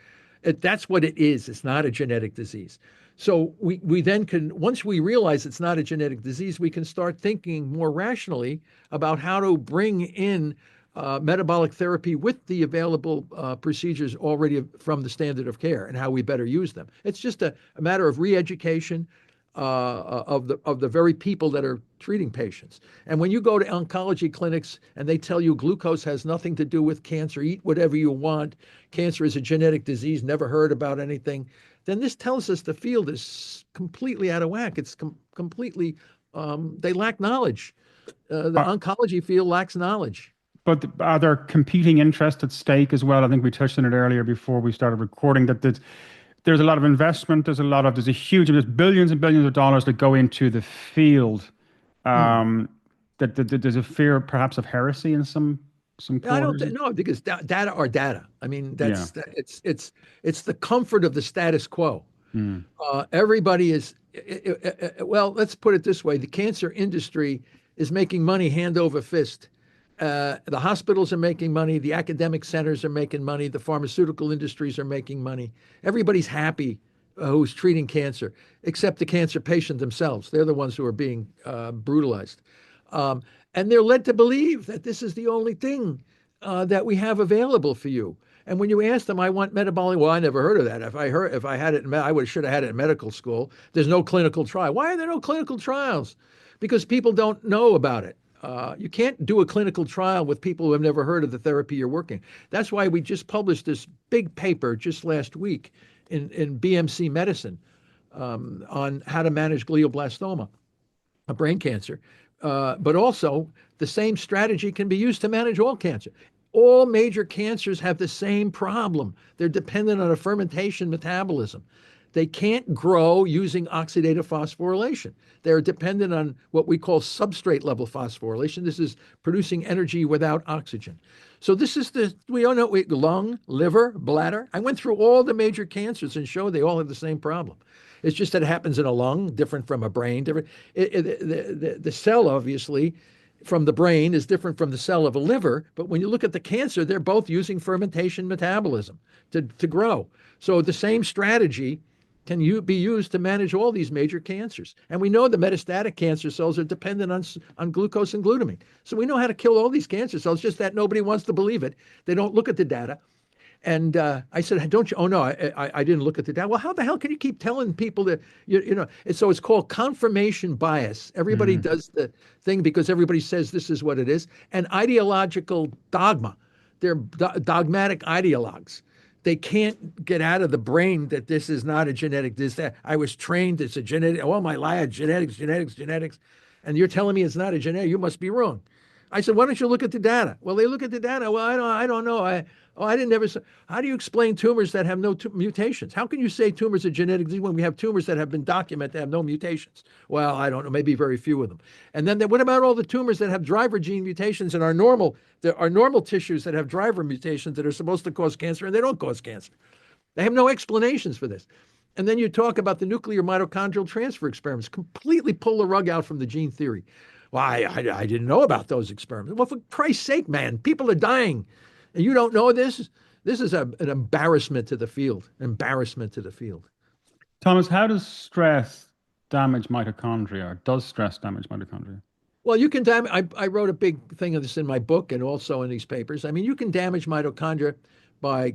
That's what it is. It's not a genetic disease. So we then can, once we realize it's not a genetic disease, we can start thinking more rationally about how to bring in metabolic therapy with the available procedures already from the standard of care and how we better use them. It's just a matter of re-education of the very people that are treating patients. And when you go to oncology clinics and they tell you glucose has nothing to do with cancer, eat whatever you want, cancer is a genetic disease, never heard about anything, then this tells us the field is completely out of whack. It's completely, they lack knowledge. The oncology field lacks knowledge. But are there competing interests at stake as well? I think we touched on it earlier before we started recording, that there's a lot of investment. There's billions and billions of dollars that go into the field. That there's a fear, perhaps, of heresy in some quarters. I don't know, because data are data. I mean, it's the comfort of the status quo. Everybody is well. Let's put it this way: the cancer industry is making money hand over fist. The hospitals are making money. The academic centers are making money. The pharmaceutical industries are making money. Everybody's happy who's treating cancer, except the cancer patient themselves. They're the ones who are being brutalized. And they're led to believe that this is the only thing that we have available for you. And when you ask them, I want metabolic, well, I never heard of that. If I had it, should have had it in medical school. There's no clinical trial. Why are there no clinical trials? Because people don't know about it. You can't do a clinical trial with people who have never heard of the therapy you're working. That's why we just published this big paper just last week in BMC Medicine on how to manage glioblastoma, a brain cancer. But also, the same strategy can be used to manage all cancer. All major cancers have the same problem. They're dependent on a fermentation metabolism. They can't grow using oxidative phosphorylation. They're dependent on what we call substrate level phosphorylation. This is producing energy without oxygen. So this is we all know, lung, liver, bladder. I went through all the major cancers and showed they all have the same problem. It's just that it happens in a lung, different from a brain, different. The cell, obviously, from the brain is different from the cell of a liver. But when you look at the cancer, they're both using fermentation metabolism to grow. So the same strategy can be used to manage all these major cancers. And we know the metastatic cancer cells are dependent on glucose and glutamine. So we know how to kill all these cancer cells, just that nobody wants to believe it. They don't look at the data. And I said, don't you? Oh, no, I didn't look at the data. Well, how the hell can you keep telling people that, so it's called confirmation bias. Everybody does the thing because everybody says this is what it is. And ideological dogma. They're dogmatic ideologues. They can't get out of the brain that this is not a genetic disease. I was trained, it's a genetic, all my life, genetics. And you're telling me it's not a genetic, you must be wrong. I said, why don't you look at the data? Well, they look at the data. Well, I don't know. I didn't ever. How do you explain tumors that have no mutations? How can you say tumors are genetic disease when we have tumors that have been documented that have no mutations? Well, I don't know. Maybe very few of them. And then what about all the tumors that have driver gene mutations in our normal tissues that have driver mutations that are supposed to cause cancer and they don't cause cancer? They have no explanations for this. And then you talk about the nuclear mitochondrial transfer experiments, completely pull the rug out from the gene theory. Well, I didn't know about those experiments. Well, for Christ's sake, man, people are dying. And you don't know this? This is an embarrassment to the field. Embarrassment to the field. Thomas, how does stress damage mitochondria, or does stress damage mitochondria? Well, you can damage. I wrote a big thing of this in my book and also in these papers. I mean, you can damage mitochondria by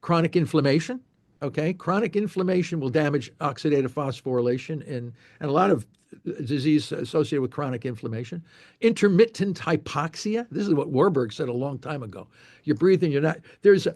chronic inflammation. Okay, chronic inflammation will damage oxidative phosphorylation and a lot of disease associated with chronic inflammation. Intermittent hypoxia. This is what Warburg said a long time ago. You're breathing, you're not. There's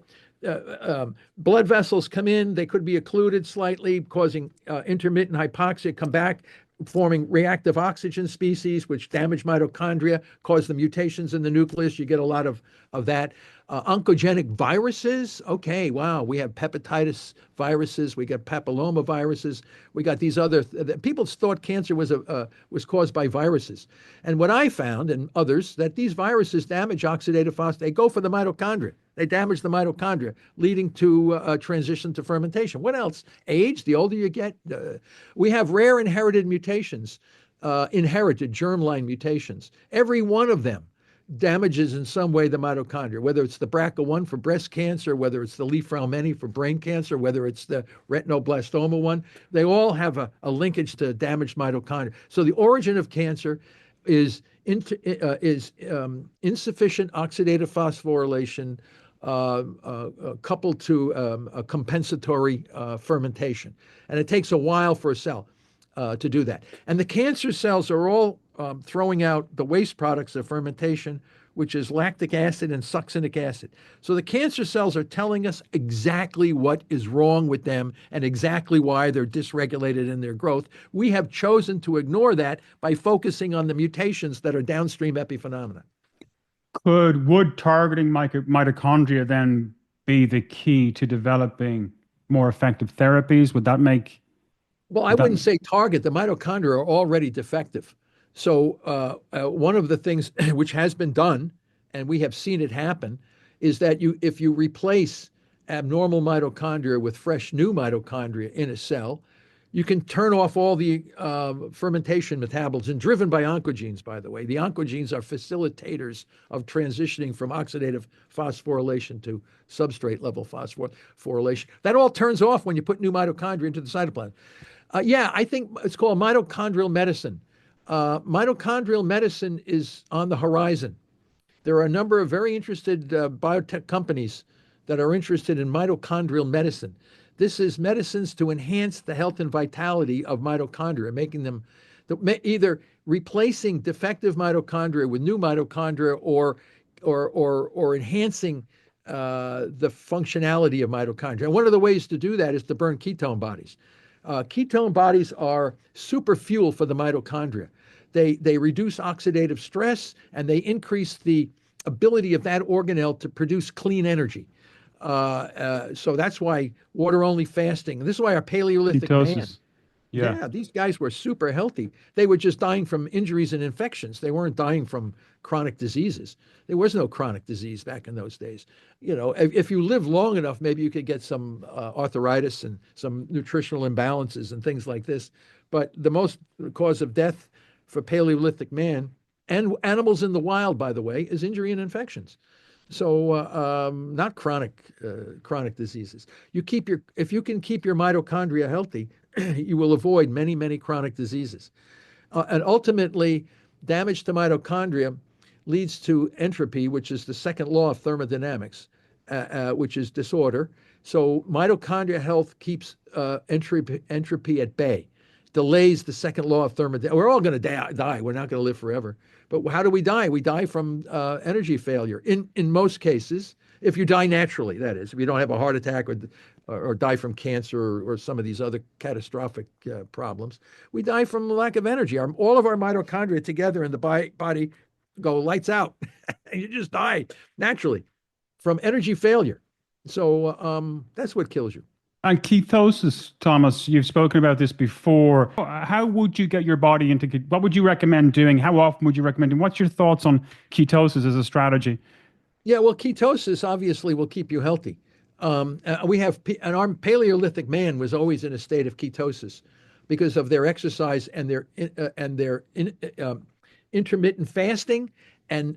blood vessels come in, they could be occluded slightly, causing intermittent hypoxia, come back, forming reactive oxygen species, which damage mitochondria, cause the mutations in the nucleus. You get a lot of that. Oncogenic viruses. Okay, wow. We have hepatitis viruses. We got papilloma viruses. We got these other. People thought cancer was caused by viruses, and what I found and others that these viruses damage oxidative phosphorylation. They go for the mitochondria. They damage the mitochondria, leading to a transition to fermentation. What else? Age. The older you get, we have rare inherited mutations, inherited germline mutations. Every one of them damages in some way the mitochondria, whether it's the BRCA1 for breast cancer, whether it's the Li-Fraumeni for brain cancer, whether it's the retinoblastoma one. They all have a linkage to damaged mitochondria. So the origin of cancer is insufficient oxidative phosphorylation coupled to a compensatory fermentation. And it takes a while for a cell to do that. And the cancer cells are all throwing out the waste products of fermentation, which is lactic acid and succinic acid. So the cancer cells are telling us exactly what is wrong with them and exactly why they're dysregulated in their growth. We have chosen to ignore that by focusing on the mutations that are downstream epiphenomena. Would targeting mitochondria then be the key to developing more effective therapies? Would that make... Well, I wouldn't say target. The mitochondria are already defective. So one of the things which has been done, and we have seen it happen, is that if you replace abnormal mitochondria with fresh new mitochondria in a cell, you can turn off all the fermentation metabolism driven by oncogenes, by the way. The oncogenes are facilitators of transitioning from oxidative phosphorylation to substrate level phosphorylation. That all turns off when you put new mitochondria into the cytoplasm. Yeah, I think it's called mitochondrial medicine. Mitochondrial medicine is on the horizon. There are a number of very interested biotech companies that are interested in mitochondrial medicine. This is medicines to enhance the health and vitality of mitochondria, making them either replacing defective mitochondria with new mitochondria or enhancing the functionality of mitochondria. And one of the ways to do that is to burn ketone bodies. Ketone bodies are super fuel for the mitochondria. They reduce oxidative stress and they increase the ability of that organelle to produce clean energy. So that's why water-only fasting. This is why our Paleolithic man. Yeah, these guys were super healthy. They were just dying from injuries and infections. They weren't dying from chronic diseases. There was no chronic disease back in those days. You know, if you live long enough, maybe you could get some arthritis and some nutritional imbalances and things like this. But the most cause of death for Paleolithic man and animals in the wild, by the way, is injury and infections. So not chronic diseases. If you can keep your mitochondria healthy, you will avoid many, many chronic diseases. And ultimately, damage to mitochondria leads to entropy, which is the second law of thermodynamics, which is disorder. So mitochondria health keeps entropy at bay, delays the second law of thermodynamics. We're all going to die. We're not going to live forever. But how do we die? We die from energy failure. In most cases, if you die naturally, that is, if you don't have a heart attack or die from cancer or some of these other catastrophic problems, we die from lack of energy. All of our mitochondria together in the body go lights out, and you just die naturally from energy failure. So that's what kills you. And ketosis, Thomas, you've spoken about this before. How would you get your body into, what would you recommend doing? How often would you recommend doing? What's your thoughts on ketosis as a strategy? Yeah, well, ketosis obviously will keep you healthy. We have, and our Paleolithic man was always in a state of ketosis because of their exercise and their intermittent fasting and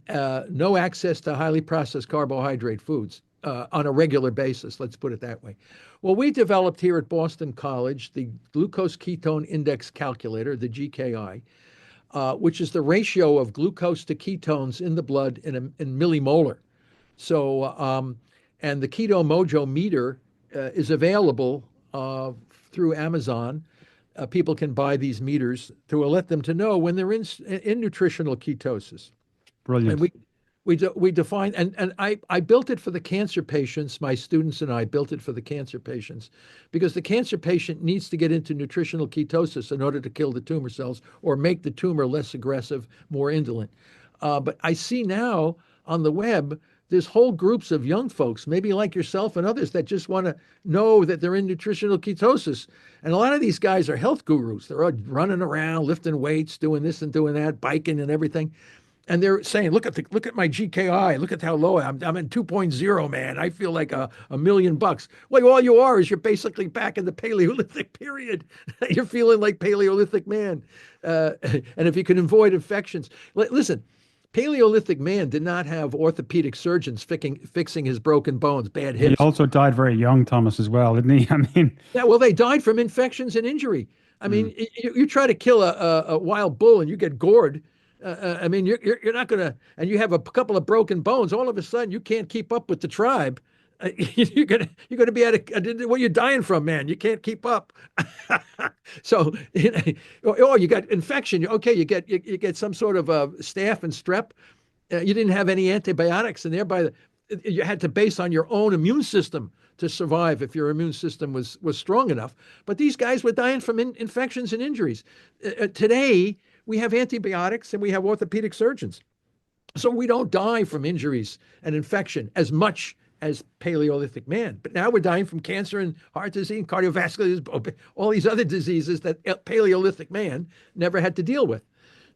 no access to highly processed carbohydrate foods on a regular basis. Let's put it that way. Well, we developed here at Boston College the glucose ketone index calculator, the GKI, which is the ratio of glucose to ketones in the blood in millimolar. So, and the Keto Mojo meter is available through Amazon. People can buy these meters to let them to know when they're in nutritional ketosis. Brilliant. And we define, and I built it for the cancer patients. My students and I built it for the cancer patients because the cancer patient needs to get into nutritional ketosis in order to kill the tumor cells or make the tumor less aggressive, more indolent. But I see now on the web, there's whole groups of young folks, maybe like yourself and others, that just want to know that they're in nutritional ketosis. And a lot of these guys are health gurus. They're all running around, lifting weights, doing this and doing that, biking and everything. And they're saying, look at my GKI, look at how low I'm in 2.0, man. I feel like a million bucks. Well, all you are is you're basically back in the Paleolithic period. You're feeling like Paleolithic man. And if you can avoid infections, listen, Paleolithic man did not have orthopedic surgeons fixing his broken bones, bad hips. He also died very young, Thomas, as well, didn't he? I mean, yeah, well, they died from infections and injury. I mean, you try to kill a wild bull and you get gored. I mean, you're not gonna, and you have a couple of broken bones. All of a sudden, you can't keep up with the tribe. You're gonna be what you're dying from, man. You can't keep up. So, you got infection. Okay, you get some sort of staph and strep. You didn't have any antibiotics, and thereby you had to base on your own immune system to survive if your immune system was strong enough. But these guys were dying from infections and injuries. Today, we have antibiotics and we have orthopedic surgeons. So we don't die from injuries and infection as much as Paleolithic man. But now we're dying from cancer and heart disease, and cardiovascular disease, all these other diseases that Paleolithic man never had to deal with.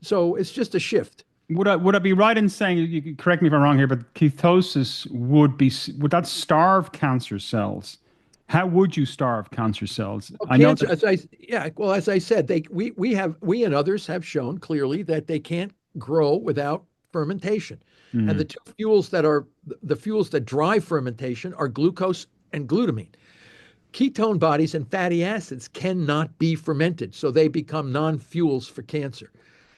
So it's just a shift. Would I be right in saying, you can correct me if I'm wrong here, but ketosis would that starve cancer cells? How would you starve cancer cells? Well, I know cancer, as I said, we and others have shown clearly that they can't grow without fermentation. And the two fuels that are the fuels that drive fermentation are glucose and glutamine. Ketone bodies and fatty acids cannot be fermented, so they become non-fuels for cancer.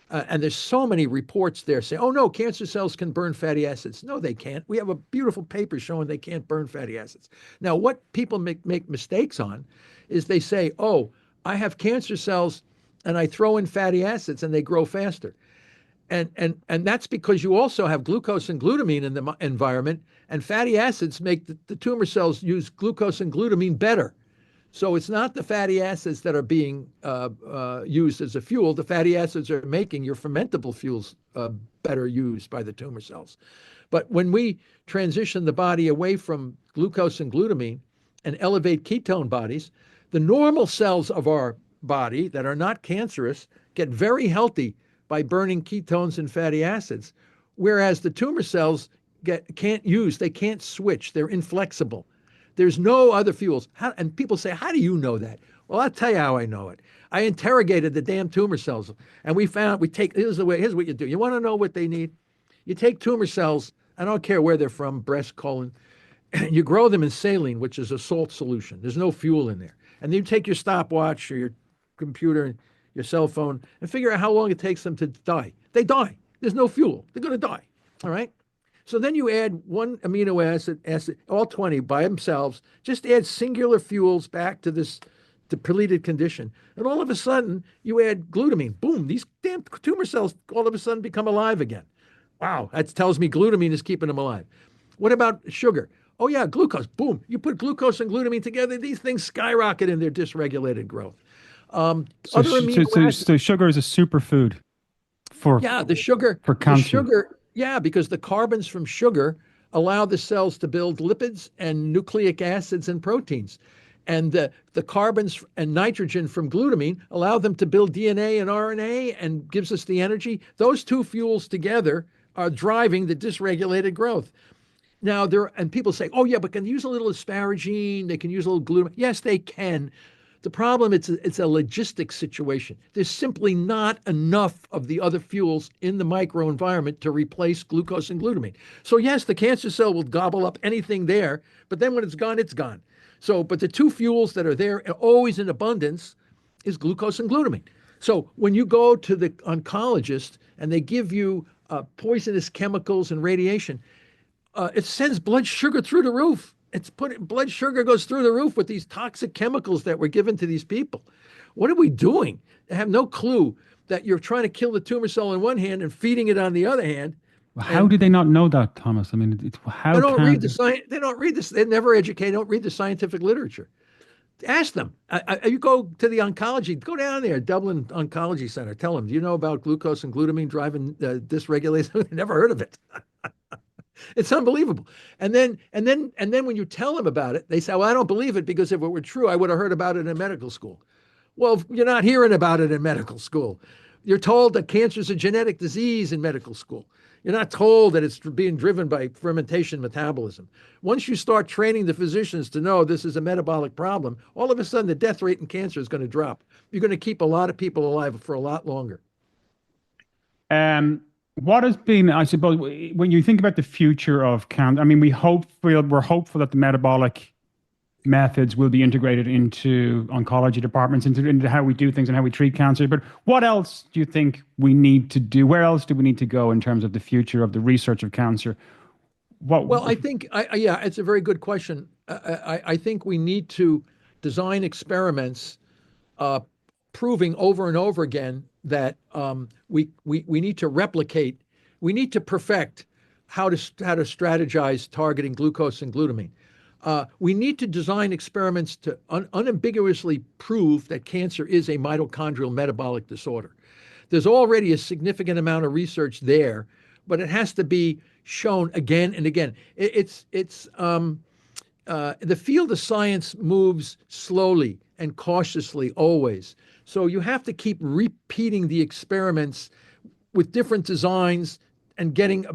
And there's so many reports there saying, oh no, cancer cells can burn fatty acids. No, they can't. We have a beautiful paper showing they can't burn fatty acids. Now, what people make mistakes on is they say, oh, I have cancer cells and I throw in fatty acids and they grow faster. And that's because you also have glucose and glutamine in the environment, and fatty acids make the tumor cells use glucose and glutamine better. So it's not the fatty acids that are being used as a fuel. The fatty acids are making your fermentable fuels better used by the tumor cells. But when we transition the body away from glucose and glutamine and elevate ketone bodies, the normal cells of our body that are not cancerous get very healthy by burning ketones and fatty acids, whereas the tumor cells they can't switch. They're inflexible. There's no other fuels. And people say, how do you know that? Well, I'll tell you how I know it. I interrogated the damn tumor cells, and here's what you do. You want to know what they need? You take tumor cells, I don't care where they're from, breast, colon, you grow them in saline, which is a salt solution. There's no fuel in there. And then you take your stopwatch or your computer, your cell phone, and figure out how long it takes them to die. They die. There's no fuel. They're going to die. All right? So then you add one amino acid, all 20 by themselves, just add singular fuels back to this depleted condition. And all of a sudden, you add glutamine. Boom, these damn tumor cells all of a sudden become alive again. Wow, that tells me glutamine is keeping them alive. What about sugar? Oh yeah, glucose. Boom, you put glucose and glutamine together, these things skyrocket in their dysregulated growth. So sugar is a superfood for Yeah, the cancer. sugar, yeah, because the carbons from sugar allow the cells to build lipids and nucleic acids and proteins. And the carbons and nitrogen from glutamine allow them to build DNA and RNA and gives us the energy. Those two fuels together are driving the dysregulated growth. Now and people say, oh yeah, but can they use a little asparagine? They can use a little glutamine. Yes, they can. The problem it's a logistics situation. There's simply not enough of the other fuels in the microenvironment to replace glucose and glutamine. So yes, the cancer cell will gobble up anything there, but then when it's gone, it's gone. So, but the two fuels that are there always in abundance is glucose and glutamine. So when you go to the oncologist and they give you poisonous chemicals and radiation, it sends blood sugar through the roof. Blood sugar goes through the roof with these toxic chemicals that were given to these people. What are we doing? They have no clue that you're trying to kill the tumor cell on one hand and feeding it on the other hand. How do they not know that, Thomas? I mean, how They don't can read the science. They don't read this. They never educate. Don't read the scientific literature. Ask them. You go to the oncology. Go down there, Dublin Oncology Center. Tell them, do you know about glucose and glutamine driving dysregulation? Never heard of it. It's unbelievable. And then when you tell them about it, they say, well, I don't believe it because if it were true, I would have heard about it in medical school. Well, you're not hearing about it in medical school. You're told that cancer is a genetic disease in medical school. You're not told that it's being driven by fermentation metabolism. Once you start training the physicians to know this is a metabolic problem, all of a sudden the death rate in cancer is going to drop. You're going to keep a lot of people alive for a lot longer. What has been, I suppose, when you think about the future of cancer, I mean, we're hopeful that the metabolic methods will be integrated into oncology departments, into how we do things and how we treat cancer. But what else do you think we need to do? Where else do we need to go in terms of the future of the research of cancer? Well, I think, yeah, it's a very good question. I think we need to design experiments proving over and over again that we need to replicate, we need to perfect how to strategize targeting glucose and glutamine. We need to design experiments to unambiguously prove that cancer is a mitochondrial metabolic disorder. There's already a significant amount of research there, but it has to be shown again and again. The field of science moves slowly and cautiously always. So you have to keep repeating the experiments with different designs and getting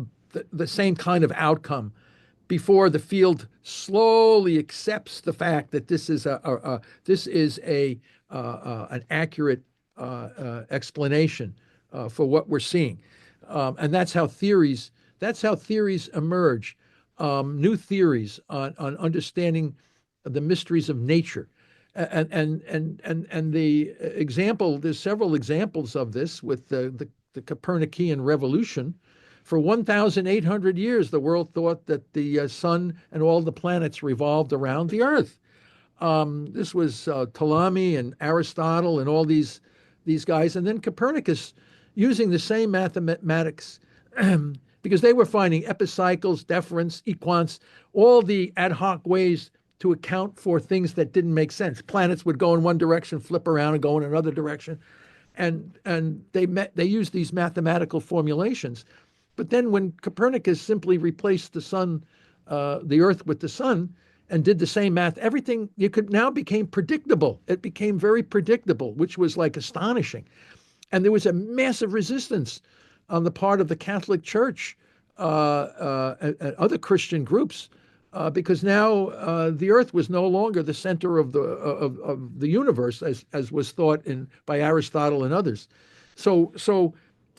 the same kind of outcome before the field slowly accepts the fact that this is an accurate explanation for what we're seeing, and that's how theories emerge, new theories on understanding the mysteries of nature. And the example, there's several examples of this with the Copernican revolution. For 1,800 years, the world thought that the sun and all the planets revolved around the Earth. This was Ptolemy and Aristotle and all these guys, and then Copernicus, using the same mathematics, because they were finding epicycles, deference, equants, all the ad hoc ways to account for things that didn't make sense. Planets would go in one direction, flip around, and go in another direction, and they used these mathematical formulations. But then when Copernicus simply replaced the sun, the Earth with the sun, and did the same math, everything now became predictable. It became very predictable, which was like astonishing. And there was a massive resistance on the part of the Catholic Church and other Christian groups, because now the Earth was no longer the center of the universe, as was thought by Aristotle and others.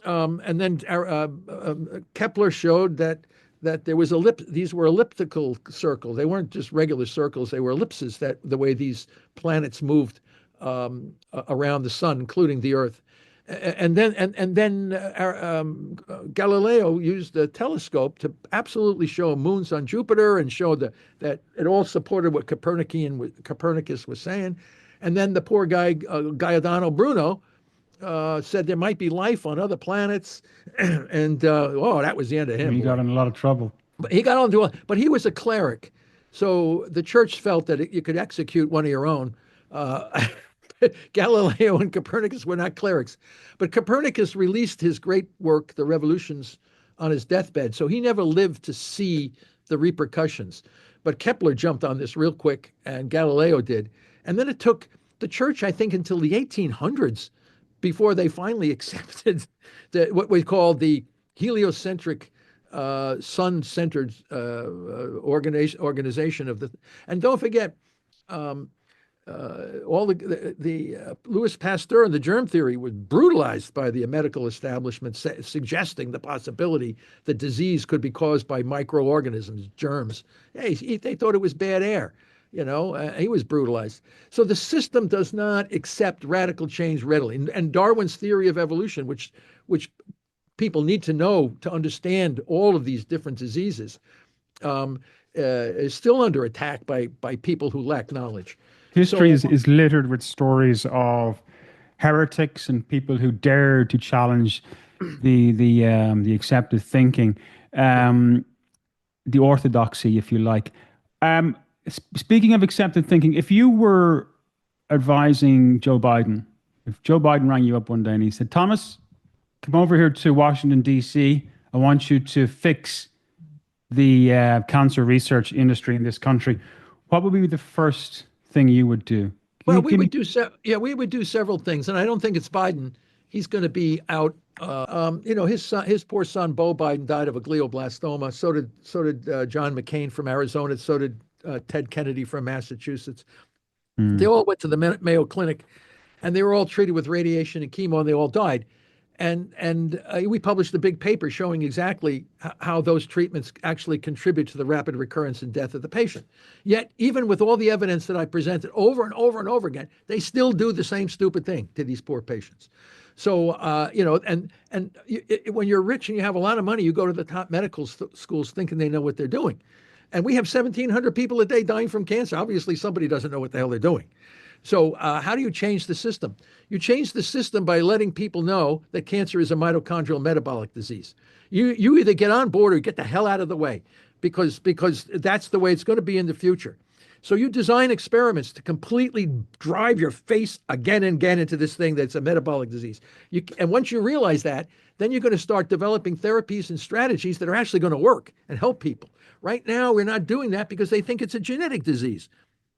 And then Kepler showed that there was these were elliptical circles. They weren't just regular circles. They were ellipses, that the way these planets moved around the sun, including the Earth. And then Galileo used the telescope to absolutely show moons on Jupiter and show that it all supported what Copernicus was saying. And then the poor guy, Giordano Bruno, said there might be life on other planets, and that was the end of him. He got in a lot of trouble. But he he was a cleric, so the church felt that you could execute one of your own. Galileo and Copernicus were not clerics. But Copernicus released his great work, The Revolutions, on his deathbed. So he never lived to see the repercussions. But Kepler jumped on this real quick, and Galileo did. And then it took the church, I think, until the 1800s before they finally accepted what we call the heliocentric, sun-centered organization of the. And don't forget, all the Louis Pasteur and the germ theory was brutalized by the medical establishment, suggesting the possibility that disease could be caused by microorganisms, germs. Hey, they thought it was bad air. He was brutalized. So the system does not accept radical change readily. And Darwin's theory of evolution, which people need to know to understand all of these different diseases, is still under attack by people who lack knowledge. History is littered with stories of heretics and people who dare to challenge the accepted thinking, the orthodoxy, if you like. Speaking of accepted thinking, if you were advising Joe Biden, if Joe Biden rang you up one day and he said, Thomas, come over here to Washington, D.C., I want you to fix the cancer research industry in this country, what would be the first thing you would do? Well, we would do several things, and I don't think it's Biden. He's going to be out. His poor son Beau Biden died of a glioblastoma. So did John McCain from Arizona. So did Ted Kennedy from Massachusetts. They all went to the Mayo Clinic, and they were all treated with radiation and chemo, and they all died. And we published a big paper showing exactly how those treatments actually contribute to the rapid recurrence and death of the patient. Yet, even with all the evidence that I presented over and over and over again, they still do the same stupid thing to these poor patients. So, when you're rich and you have a lot of money, you go to the top medical schools thinking they know what they're doing. And we have 1,700 people a day dying from cancer. Obviously, somebody doesn't know what the hell they're doing. So how do you change the system? You change the system by letting people know that cancer is a mitochondrial metabolic disease. You either get on board or get the hell out of the way, because that's the way it's going to be in the future. So you design experiments to completely drive your face again and again into this thing that's a metabolic disease. And once you realize that, then you're going to start developing therapies and strategies that are actually going to work and help people. Right now, we're not doing that because they think it's a genetic disease.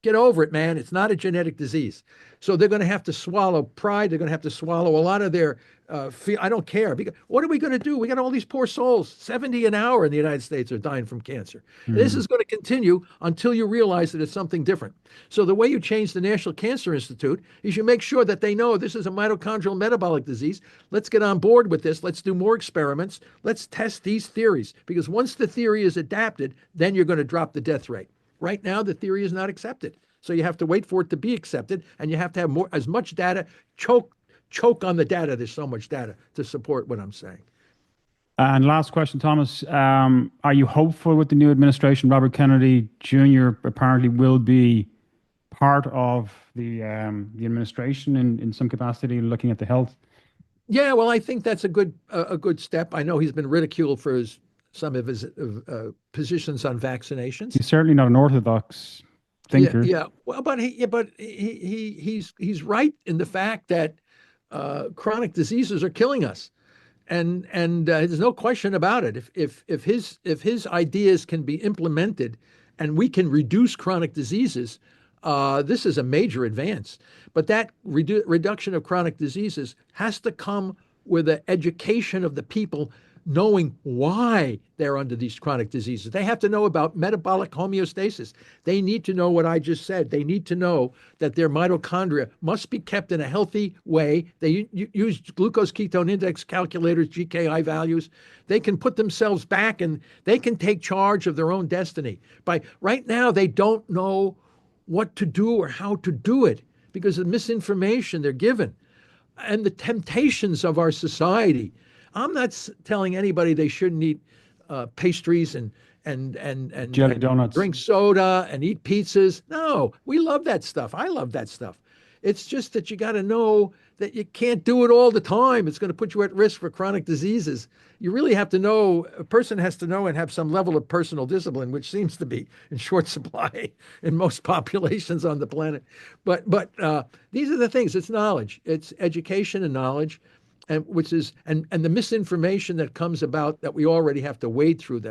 Get over it, man. It's not a genetic disease. So they're going to have to swallow pride. They're going to have to swallow a lot of their I don't care. Because what are we going to do? We got all these poor souls. 70 an hour in the United States are dying from cancer. This is going to continue until you realize that it's something different. So the way you change the National Cancer Institute is you make sure that they know this is a mitochondrial metabolic disease. Let's get on board with this. Let's do more experiments. Let's test these theories. Because once the theory is adapted, then you're going to drop the death rate. Right now, the theory is not accepted. So you have to wait for it to be accepted, and you have to have as much data, choke on the data. There's so much data to support what I'm saying. And last question, Thomas, are you hopeful with the new administration? Robert Kennedy Jr. apparently will be part of the administration in some capacity, looking at the health. Yeah, well, I think that's a good step. I know he's been ridiculed for some of his positions on vaccinations. He's certainly not an orthodox thinker. Yeah. Well, but he's right in the fact that chronic diseases are killing us, and there's no question about it. If his ideas can be implemented, and we can reduce chronic diseases, this is a major advance. But that reduction of chronic diseases has to come with the education of the people, knowing why they're under these chronic diseases. They have to know about metabolic homeostasis. They need to know what I just said. They need to know that their mitochondria must be kept in a healthy way. They use glucose ketone index calculators, GKI values. They can put themselves back and they can take charge of their own destiny. Right now, they don't know what to do or how to do it because of misinformation they're given and the temptations of our society. I'm not telling anybody they shouldn't eat pastries and jelly donuts, drink soda and eat pizzas. No, we love that stuff. I love that stuff. It's just that you got to know that you can't do it all the time. It's going to put you at risk for chronic diseases. You really have to know, a person has to know and have some level of personal discipline, which seems to be in short supply in most populations on the planet. But these are the things. It's knowledge. It's education and knowledge, and the misinformation that comes about that we already have to wade through,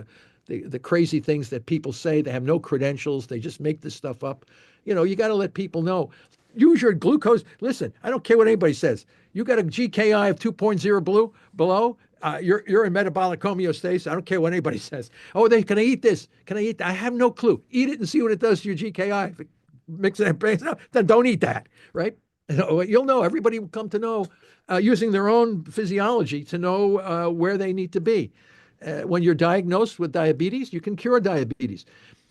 the crazy things that people say. They have no credentials. They just make this stuff up. You got to let people know. Use your glucose. Listen, I don't care what anybody says. You got a GKI of 2.0 below. You're in metabolic homeostasis. I don't care what anybody says. Oh, can I eat this? Can I eat that? I have no clue. Eat it and see what it does to your GKI. If it mixes it, then don't eat that, right? You'll know. Everybody will come to know using their own physiology to know where they need to be. When you're diagnosed with diabetes, you can cure diabetes.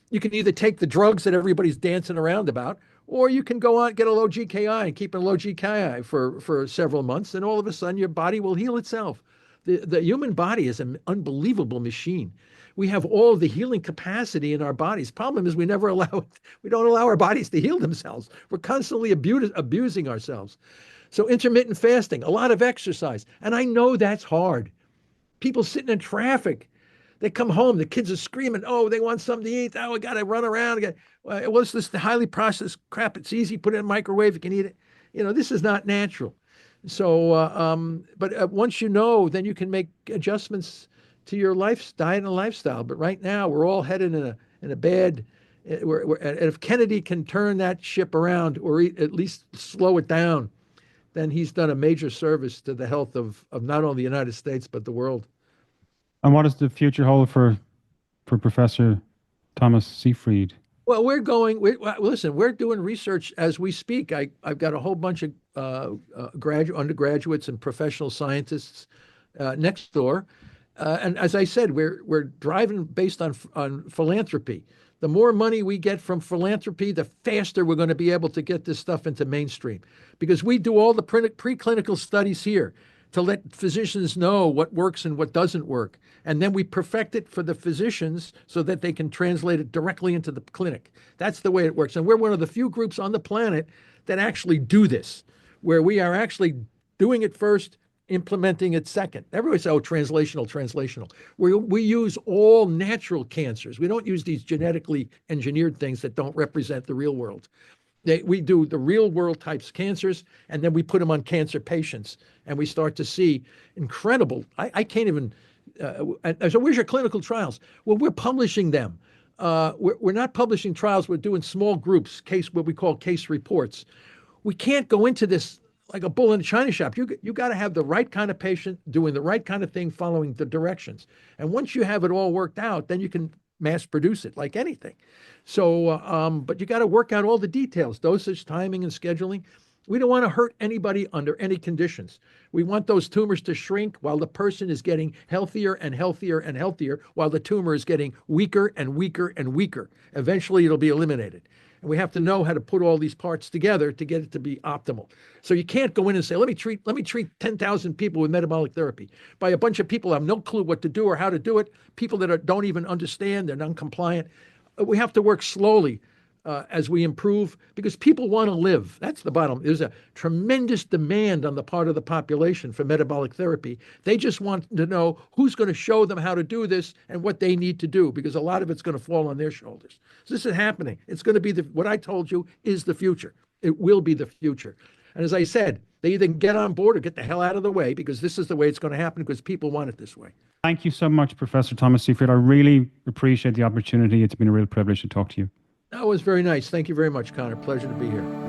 You can either take the drugs that everybody's dancing around about, or you can go out, get a low GKI and keep a low GKI for several months, and all of a sudden your body will heal itself. The human body is an unbelievable machine. We have all the healing capacity in our bodies. Problem is we don't allow our bodies to heal themselves. We're constantly abusing ourselves. So intermittent fasting, a lot of exercise. And I know that's hard. People sitting in traffic, they come home, the kids are screaming, oh, they want something to eat. Oh, I got to run around. What's this highly processed crap? It's easy, put it in a microwave, you can eat it. This is not natural. So, but once you know, then you can make adjustments to your diet and lifestyle. But right now, we're all headed in a bad. And if Kennedy can turn that ship around, or at least slow it down, then he's done a major service to the health of not only the United States but the world. And what does the future hold for Professor Thomas Seyfried? Well, listen, we're doing research as we speak. I've got a whole bunch of undergraduates and professional scientists next door. And as I said, we're driving based on philanthropy. The more money we get from philanthropy, the faster we're going to be able to get this stuff into mainstream. Because we do all the preclinical studies here to let physicians know what works and what doesn't work. And then we perfect it for the physicians so that they can translate it directly into the clinic. That's the way it works. And we're one of the few groups on the planet that actually do this, where we are actually doing it first, implementing it second. Everybody says, oh, translational. We use all natural cancers. We don't use these genetically engineered things that don't represent the real world. We do the real world types cancers, and then we put them on cancer patients, and we start to see incredible. I can't even. So where's your clinical trials? Well, we're publishing them. We're not publishing trials. We're doing small groups, what we call case reports. We can't go into this like a bull in a china shop. You got to have the right kind of patient doing the right kind of thing, following the directions. And once you have it all worked out, then you can mass produce it like anything. So, but you got to work out all the details, dosage, timing, and scheduling. We don't want to hurt anybody under any conditions. We want those tumors to shrink while the person is getting healthier and healthier and healthier, while the tumor is getting weaker and weaker and weaker. Eventually, it'll be eliminated. And we have to know how to put all these parts together to get it to be optimal. So you can't go in and say, let me treat 10,000 people with metabolic therapy by a bunch of people who have no clue what to do or how to do it, people that don't even understand, they're non-compliant. We have to work slowly as we improve, because people want to live. That's the bottom. There's a tremendous demand on the part of the population for metabolic therapy. They just want to know who's going to show them how to do this and what they need to do, because a lot of it's going to fall on their shoulders. So this is happening. It's going to be what I told you is the future. It will be the future. And as I said, they either get on board or get the hell out of the way, because this is the way it's going to happen, because people want it this way. Thank you so much, Professor Thomas Seyfried. I really appreciate the opportunity. It's been a real privilege to talk to you. That was very nice. Thank you very much, Conor. Pleasure to be here.